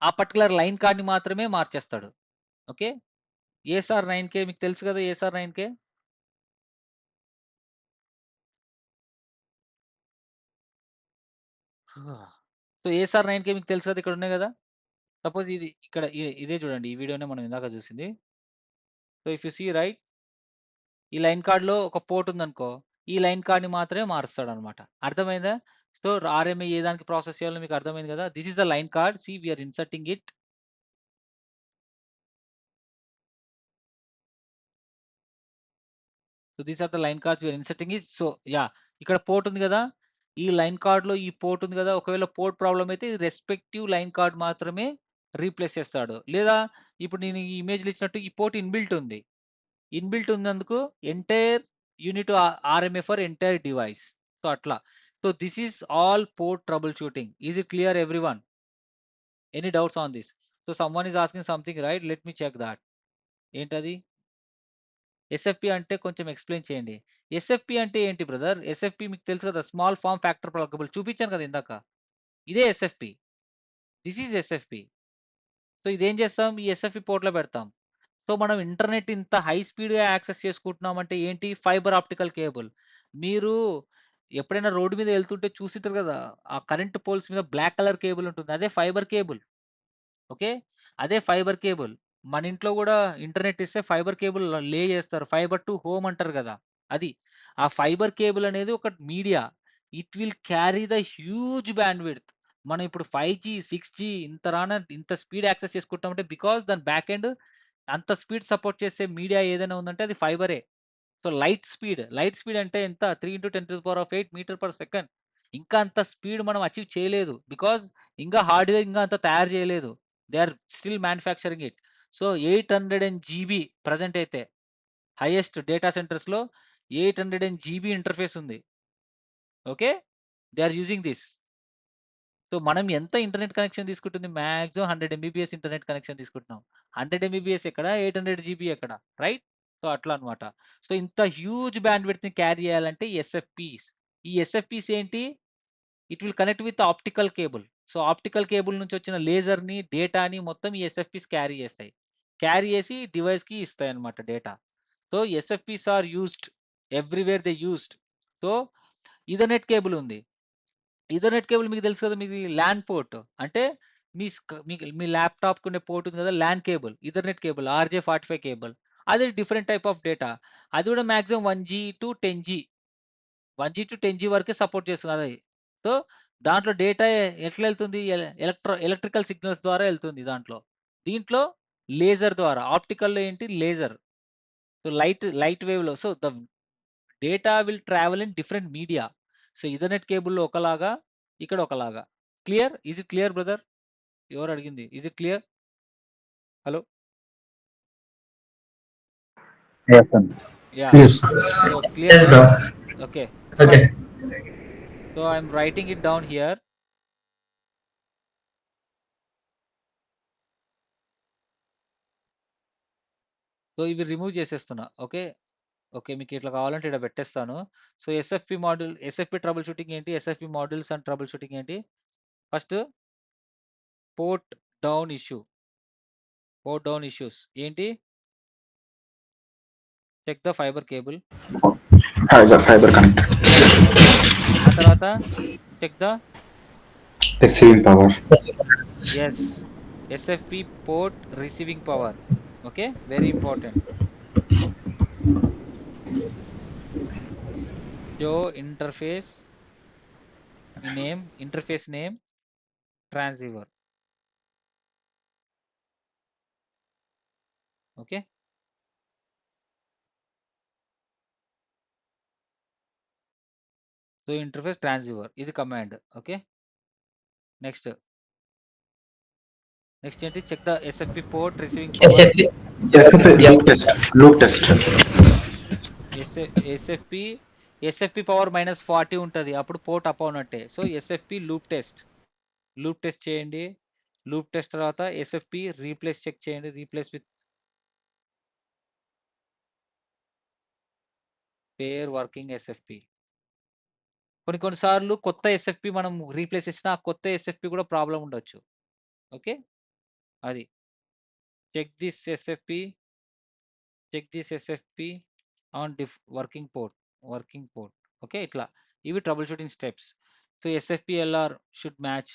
ఆ పర్టిక్యులర్ లైన్ కార్డ్‌ని మాత్రమే మార్చేస్తాడు. ఓకే. ఏఎస్ఆర్ 9K మీకు తెలుసు కదా! ASR 9K. So ASR 9K మీకు తెలుసు కదా, ఇక్కడ ఉన్నాయి కదా. సపోజ్ ఇది ఇక్కడ ఇదే చూడండి, ఈ వీడియోనే మనం ఇందాక చూసింది. So if you see right, ఈ లైన్ కార్డ్లో ఒక పోర్ట్ ఉందనుకో, ఈ లైన్ కార్డ్ని మాత్రమే మారుస్తాడు అనమాట. అర్థమైందా? సో ఆర్ఎంఏ ఏ దానికి ప్రాసెస్ చేయాలో మీకు అర్థమైంది కదా. This is the line card, see we're inserting it. So these are the line cards we're inserting it. So yeah, ఇక్కడ పోర్ట్ ఉంది కదా, ఈ లైన్ కార్డ్లో ఈ పోర్ట్ ఉంది కదా, ఒకవేళ పోర్ట్ ప్రాబ్లం అయితే రెస్పెక్టివ్ లైన్ కార్డ్ మాత్రమే రీప్లేస్ చేస్తాడు. లేదా ఇప్పుడు నేను ఈ ఇమేజ్లో ఇచ్చినట్టు ఈ పోర్ట్ ఇన్బిల్ట్ ఉంది, ఇన్బిల్ట్ ఉన్నందుకు entire unit RMA for entire device. So అట్లా. So this is all port troubleshooting. Is it clear everyone? Any doubts on this? So someone is asking something right, let me check that. ఏంటది? ఎస్ఎఫ్పి అంటే కొంచెం ఎక్స్ప్లెయిన్ చేయండి. ఎస్ఎఫ్పి అంటే ఏంటి బ్రదర్? ఎస్ఎఫ్పి మీకు తెలుసు కదా, స్మాల్ ఫామ్ ఫ్యాక్టర్ ప్లగబుల్, చూపించాను కదా ఇందాక. ఇదే ఎస్ఎఫ్పి, దిస్ ఈజ్ ఎస్ఎఫ్పి. సో ఇదేం చేస్తాం, ఈ ఎస్ఎఫ్పి పోర్ట్లో పెడతాం. సో మనం ఇంటర్నెట్ ఇంత హై స్పీడ్గా యాక్సెస్ చేసుకుంటున్నాం అంటే ఏంటి? Fibre optical cable. మీరు ఎప్పుడైనా రోడ్డు మీద వెళ్తుంటే చూసింటారు కదా, ఆ కరెంట్ పోల్స్ మీద బ్లాక్ కలర్ కేబుల్ ఉంటుంది, అదే ఫైబర్ కేబుల్. ఓకే, అదే ఫైబర్ కేబుల్. మన ఇంట్లో కూడా ఇంటర్నెట్ ఇస్తే ఫైబర్ కేబుల్ లే చేస్తారు, ఫైబర్ టు హోమ్ అంటారు కదా. అది ఆ ఫైబర్ కేబుల్ అనేది ఒక media. It will carry the huge band width. మనం ఇప్పుడు 5G 6G ఇంత స్పీడ్ యాక్సెస్ చేసుకుంటామంటే బికాస్ దాని బ్యాక్ ఎండ్ అంత స్పీడ్ సపోర్ట్ చేసే మీడియా ఏదైనా ఉందంటే అది ఫైబరే. సో లైట్ స్పీడ్ అంటే ఎంత? 3 × 10⁸ మీటర్ పర్ సెకండ్. ఇంకా అంత స్పీడ్ మనం అచీవ్ చేయలేదు, బికాజ్ ఇంకా హార్డ్వేర్ ఇంకా అంత తయారు చేయలేదు. They are still manufacturing it. So 800 GB present అయితే హైయెస్ట్ డేటా సెంటర్స్లో 800 GB ఇంటర్ఫేస్ ఉంది. Okay, they are using this. So మనం ఎంత ఇంటర్నెట్ కనెక్షన్ తీసుకుంటుంది? మాక్సిమం 100 MBPS ఇంటర్నెట్ కనెక్షన్ తీసుకుంటున్నాం. 100 MBPS ఎక్కడ, 800 GB ఎక్కడ, రైట్? సో అట్లా అనమాట. సో ఇంత హ్యూజ్ బ్యాండ్ విడ్త్ని క్యారీ చేయాలంటే ఎస్ఎఫ్పీస్. ఈ ఎస్ఎఫ్పీస్ ఏంటి? It will connect with optical cable. So optical cable నుంచి వచ్చిన లేజర్ని, డేటాని మొత్తం ఈ ఎస్ఎఫ్పీస్ క్యారీ చేస్తాయి. క్యారీ చేసి డివైస్కి ఇస్తాయి అనమాట data. So SFPs are used everywhere, they used. So Ethernet cable ఉంది. ఈథర్నెట్ కేబుల్ మీకు తెలుసు కదా, మీది ల్యాన్ పోర్ట్ అంటే మీ ల్యాప్టాప్కి ఉండే పోర్ట్ ఉంది కదా, LAN cable, Ethernet cable, RJ45 cable. అది డిఫరెంట్ టైప్ ఆఫ్ డేటా. అది కూడా maximum 1G to 10G, 1G to 10G వరకే సపోర్ట్ చేస్తుంది అది. సో దాంట్లో డేటా ఎట్లా వెళ్తుంది? ఎలక్ట్రికల్ సిగ్నల్స్ ద్వారా వెళ్తుంది దీంట్లో లేజర్ ద్వారా. ఆప్టికల్లో ఏంటి? లేజర్. సో లైట్ వేవ్లో. So the data will travel in different media. So Ethernet కేబుల్లో ఒకలాగా, ఇక్కడ ఒకలాగా. Clear? Is it clear brother? ఎవరు అడిగింది? Is it clear? Hello, Yes, sir. Yeah. Yes, sir. So Yes, clear? bro. Okay, Okay. So I'm writing it down here. So ఇవి రిమూవ్ చేసేస్తున్నా. ఓకే, మీకు ఇట్లా కావాలంటే ఇక్కడ పెట్టేస్తాను. సో ఎస్ఎఫ్పి ట్రబుల్ షూటింగ్ ఏంటి? SFP modules and troubleshooting ఏంటి? ఫస్ట్ పోర్ట్ డౌన్ ఇష్యూస్ ఏంటి? Check the fibre cable. Fiber connect. ఆ తర్వాత check the Receiving power. Yes SFP port receiving power. Okay, very important. Show interface name transceiver. Okay, so interface transceiver, ఇది కమాండ్. ఓకే, నెక్స్ట్ ఏంటి? Check the SFP port receiving power. SFP. SFA Yeah. loop test. SFP power -40 ఉంటుంది, అప్పుడు పోర్ట్ అప్ అవునట్టే. సో ఎస్ఎఫ్పి లూప్ టెస్ట్ చేయండి. లూప్ టెస్ట్ తర్వాత ఎస్ఎఫ్పి రీప్లేస్ చెక్ చేయండి. Replace with pair working ఎస్ఎఫ్పి. కొన్నిసార్లు కొత్త ఎస్ఎఫ్పి మనం రీప్లేస్ చేసినా ఆ కొత్త ఎస్ఎఫ్పి కూడా ప్రాబ్లం ఉండొచ్చు. ఓకే, అది check this SFP on working port. Okay, ఇట్లా ఇవి troubleshooting steps. So SFP-LR should match.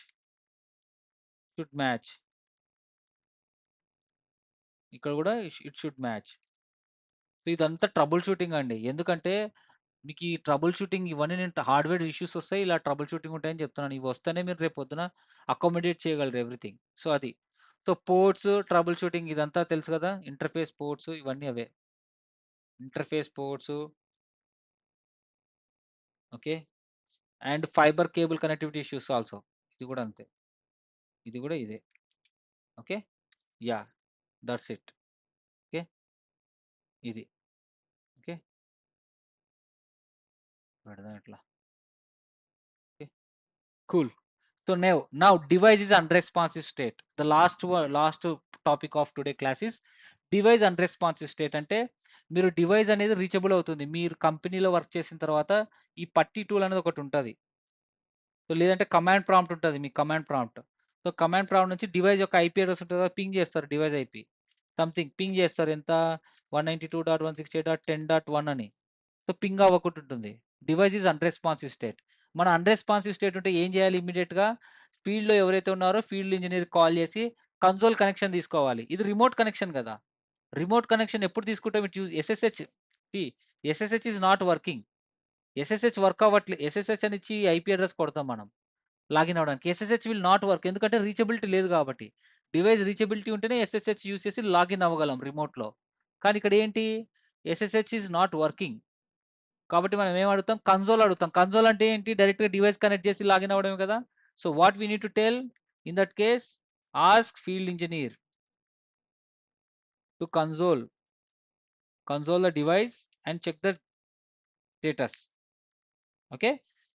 ఇక్కడ కూడా ఇట్ షుడ్ మ్యాచ్. సో ఇదంతా ట్రబుల్ షూటింగ్ అండి. ఎందుకంటే మీకు ఈ ట్రబుల్ షూటింగ్ ఇవన్నీ నేను హార్డ్‌వేర్ ఇష్యూస్ వస్తాయి. ఇలా ట్రబుల్ షూటింగ్ ఉంటాయని చెప్తున్నాను. ఇవి వస్తేనే మీరు రేపు పొద్దున అకామోడేట్ చేయగలరు ఎవ్రీథింగ్. సో అది. సో పోర్ట్స్, ట్రబుల్ షూటింగ్ ఇదంతా తెలుసు కదా! ఇంటర్ఫేస్ పోర్ట్స్ ఇవన్నీ అవే. Interface ports. Okay. And fibre cable connectivity issues also. ఇది కూడా అంతే. ఇది కూడా ఇదే. Okay. Yeah! That's it. Okay. ఇది. ఓకే. పెడదాం ఇట్లా. Okay. Cool. So now device is unresponsive state. The last topic of today class is device unresponsive state. అంటే మీరు డివైస్ అనేది రీచబుల్ అవుతుంది. మీరు కంపెనీలో వర్క్ చేసిన తర్వాత ఈ పట్టి టూల్ అనేది ఒకటి ఉంటది. సో లేదంటే కమాండ్ ప్రాంప్ట్ ఉంటది. మీ command prompt. So command prompt నుంచి డివైస్ యొక్క ఐపీ అడ్రెస్ ఉంటది కదా! పింగ్ చేస్తారు డివైస్ ఐపీ. సంథింగ్ పింగ్ చేస్తారు. ఎంత 192.168.10.1 అని. సో పింగ్ అవ్వకుండా ఉంటుంది. Device is unresponsive state. మన అన్రెస్పాన్సివ్ స్టేట్ ఉంటే ఏం చేయాలి ఇమ్మీడియేట్‌గా ఫీల్డ్‌లో ఎవరైతే ఉన్నారో ఫీల్డ్ ఇంజినీర్‌కి కాల్ చేసి కన్సోల్ కనెక్షన్ తీసుకోవాలి. ఇది రిమోట్ కనెక్షన్ కదా! రిమోట్ కనెక్షన్ ఎప్పుడు తీసుకుంటాం it use SSH. SSH is not working. SSH work అవ్వట్లే. ఎస్ఎస్హెచ్ అని ఇచ్చి ఐపీ అడ్రెస్ కొడతాం మనం లాగిన్ అవ్వడానికి. SSH will not work. ఎందుకంటే రీచబిలిటీ లేదు కాబట్టి. డివైస్ రీచబిలిటీ ఉంటేనే ఎస్ఎస్హెచ్ యూజ్ చేసి లాగిన్ అవ్వగలం రిమోట్‌లో. కానీ ఇక్కడ ఏంటి ఎస్ఎస్హెచ్ ఈజ్ నాట్ వర్కింగ్. కాబట్టి మనం ఏం అడుగుతాం? కన్సోల్ అడుగుతాం. కన్సోల్ అంటే ఏంటి? డైరెక్ట్‌గా డివైస్ కనెక్ట్ చేసి లాగిన్ అవ్వడమే కదా! So what we need to tell in that case ask field engineer to console the device and check the status. Okay.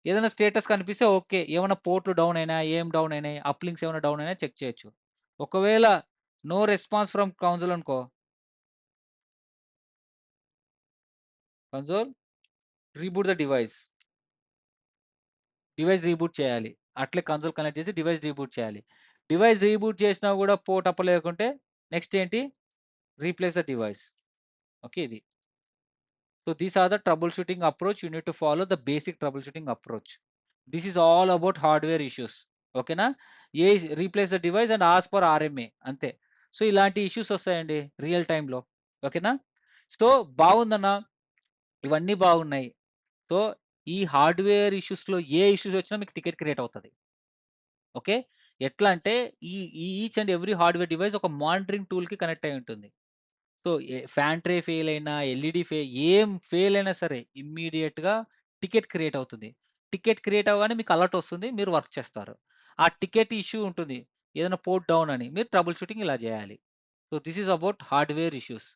ఏదైనా స్టేటస్ కనిపిస్తే ఓకే. ఏమైనా పోర్ట్‌లు డౌన్ అయినా, ఏం డౌన్ అయినాయి, అప్‌లింక్స్ ఏమైనా డౌన్ అయినా చెక్ చేయొచ్చు. ఒకవేళ నో రెస్పాన్స్ ఫ్రమ్ కన్సోల్ అనుకో console reboot the device. Device reboot చేయాలి. అట్లే కన్సోల్ కనెక్ట్ చేసి డివైస్ రీబూట్ చేయాలి. డివైస్ రీబూట్ చేసినా కూడా పోర్ట్ అప్పలేకుంటే నెక్స్ట్ ఏంటి? Replace the device. ఓకే. ఇది. So these are the troubleshooting approach. You need to follow the basic troubleshooting approach. This is all about hardware issues. ఓకేనా? Replace the device and ask for RMA అంతే. సో ఇలాంటి ఇష్యూస్ వస్తాయండి రియల్ టైమ్‌లో. ఓకేనా? సో బాగుందన్న. ఇవన్నీ బాగున్నాయి. సో ఈ హార్డ్‌వేర్ ఇష్యూస్‌లో ఏ ఇష్యూస్ వచ్చినా మీకు టికెట్ క్రియేట్ అవుతది. ఓకే. ఎట్లా అంటే each and every hardware device ఒక మానిటరింగ్ టూల్‌కి కనెక్ట్ అయ్యి ఉంటుంది. సో ఫ్యాన్ ట్రే ఫెయిల్ అయినా, ఎల్ఈడీ ఏం ఫెయిల్ అయినా సరే ఇమ్మీడియేట్‌గా టికెట్ క్రియేట్ అవుతుంది. టికెట్ క్రియేట్ అవ్వగానే మీకు అలర్ట్ వస్తుంది. మీరు వర్క్ చేస్తారు. ఆ టికెట్ ఇష్యూ ఉంటుంది. ఏదైనా పోర్ట్ డౌన్ అని. మీరు ట్రబుల్ షూటింగ్ ఇలా చేయాలి. So this is about hardware issues.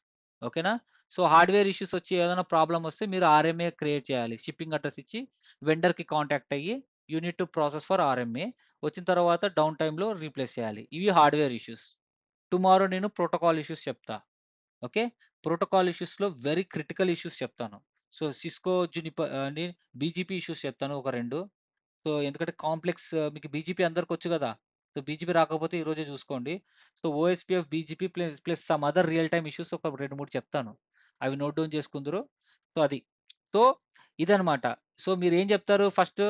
ఓకేనా? సో హార్డ్‌వేర్ ఇష్యూస్ వచ్చి ఏదైనా ప్రాబ్లమ్ వస్తే మీరు ఆర్ఎంఏ క్రియేట్ చేయాలి. షిప్పింగ్ అడ్రెస్ ఇచ్చి వెండర్‌కి కాంటాక్ట్ అయ్యి you need to process for RMA. వచ్చిన తర్వాత డౌన్ టైమ్‌లో రీప్లేస్ చేయాలి. ఇవి హార్డ్‌వేర్ ఇష్యూస్. టుమారో నేను ప్రోటోకాల్ ఇష్యూస్ చెప్తా. ఓకే. ప్రోటోకాల్ ఇష్యూస్‌లో వెరీ క్రిటికల్ ఇష్యూస్ చెప్తాను. సో సిస్కో అని బీజీపీ ఇష్యూస్ చెప్తాను ఒక 2. సో ఎందుకంటే కాంప్లెక్స్ మీకు బీజీపీ అందరికొచ్చు గదా! సో బీజీపీ రాకపోతే ఈ రోజే చూసుకోండి. So OSPF, BGP plus some other real time issues ఒక 2, 3 చెప్తాను. అవి నోట్ డౌన్ చేసుకుందురు. సో అది. సో ఇదనమాట. సో మీరేం చెప్తారు first?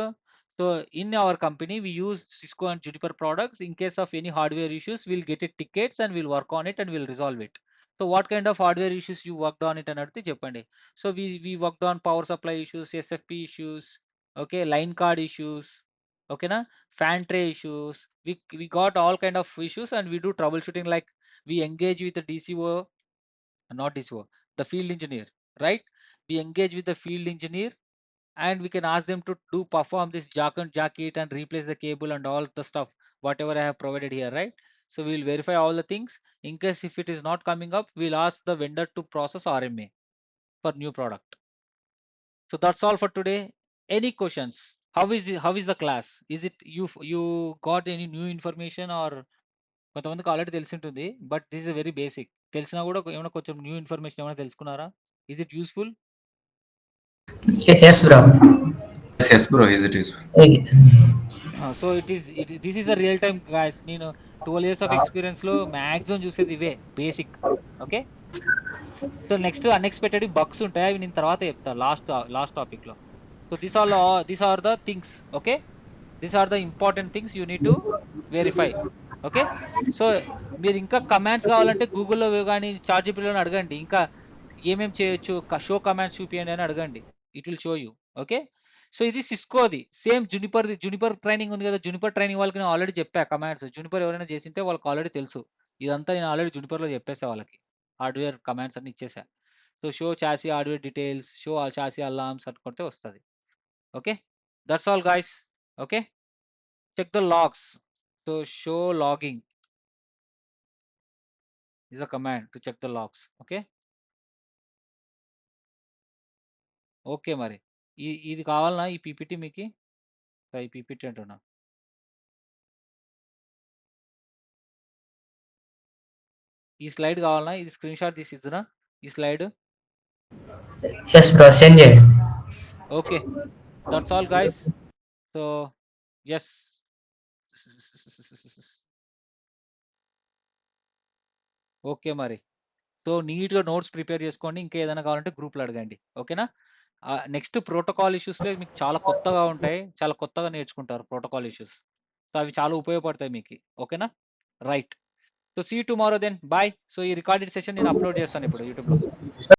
So in our company we use Cisco and Juniper products. In case of any hardware issues will get it tickets and will work on it and will resolve it. So what kind of hardware issues you worked on it అని అడిగితే చెప్పండి. So we worked on power supply issues, SFP issues, okay, line card issues, ఓకేనా? Fan tray issues. We got all kind of issues and we do troubleshooting like we engage with the DCO, not DCO, the field engineer, right? We engage with the field engineer and we can ask them to perform this jack it and replace the cable and all the stuff, whatever I have provided here, right? So we will verify all the things. In case if it is not coming up, we'll ask the vendor to process RMA for new product. So that's all for today. Any questions? How is the class? Is it you got any new information or కొంతమందికి ఆల్రెడీ తెలిసి ఉంటుంది. But this is very basic. తెలిసినా కూడా ఏమైనా కొంచెం న్యూ ఇన్ఫర్మేషన్ ఏమైనా తెలుసుకున్నారా? Is it useful? Yes, bro. Yes, bro. Is it useful? So this is a real time guys. నేను 12 ఇయర్స్ ఆఫ్ ఎక్స్‌పీరియన్స్‌లో మాక్సిమం చూసేది ఇవే basic. Okay. So next unexpected bugs ఉంటాయి. అవి నేను తర్వాత చెప్తా లాస్ట్ టాపిక్‌లో. So this are the things. Okay. These are the important things you need to verify. Okay. So మీరు ఇంకా కమాండ్స్ కావాలంటే గూగుల్లో కానీ చాట్‌జీపీటీలో అడగండి. ఇంకా ఏమేం చేయొచ్చు షో కమాండ్స్ చూపియండి అని అడగండి. It will show you. Okay. So ఇది సిస్కోది. సేమ్ జునిపర్ ట్రైనింగ్ ఉంది కదా! జునిపర్ ట్రైనింగ్ వాళ్ళకి నేను ఆల్రెడీ చెప్పా కమాండ్స్. జునిపర్ ఎవరైనా చేసింటే వాళ్ళకి ఆల్రెడీ తెలుసు. ఇదంతా నేను ఆల్రెడీ జునిపర్‌లో చెప్పేసా వాళ్ళకి. హార్డ్‌వేర్ కమాండ్స్ అన్నీ ఇచ్చేసా. So show chassis hardware details, show chassis alarms అని కొడితే వస్తది. Okay. That's all guys. Okay. Check the logs. So show logging is a command to check the logs. Okay. Okay మరి. ఇది కావాలనా ఈ పీపీటీ మీకి? ఈ పీపీటీ అంటున్నా. ఈ స్లైడ్ కావాలనా? ఇది స్క్రీన్‌షాట్ తీసి ఇద్దునా? ఈ స్లైడ్. ఎస్ బ్రో, సెండ్ చేయండి. Okay. That's all guys. So yes. Okay మరి. సో నీట్‌గా నోట్స్ ప్రిపేర్ చేసుకోండి. ఇంకా ఏదైనా కావాలంటే గ్రూప్‌లో అడగండి. ఓకేనా? నెక్స్ట్ ప్రోటోకాల్ ఇష్యూస్‌లో మీకు చాలా కొత్తగా ఉంటాయి. చాలా కొత్తగా నేర్చుకుంటారు ప్రోటోకాల్ ఇష్యూస్. సో అవి చాలా ఉపయోగపడతాయి మీకి. ఓకేనా? Right. So see you tomorrow then. Bye. So ఈ రికార్డెడ్ సెషన్ నేను అప్‌లోడ్ చేస్తాను ఇప్పుడు యూట్యూబ్‌లో.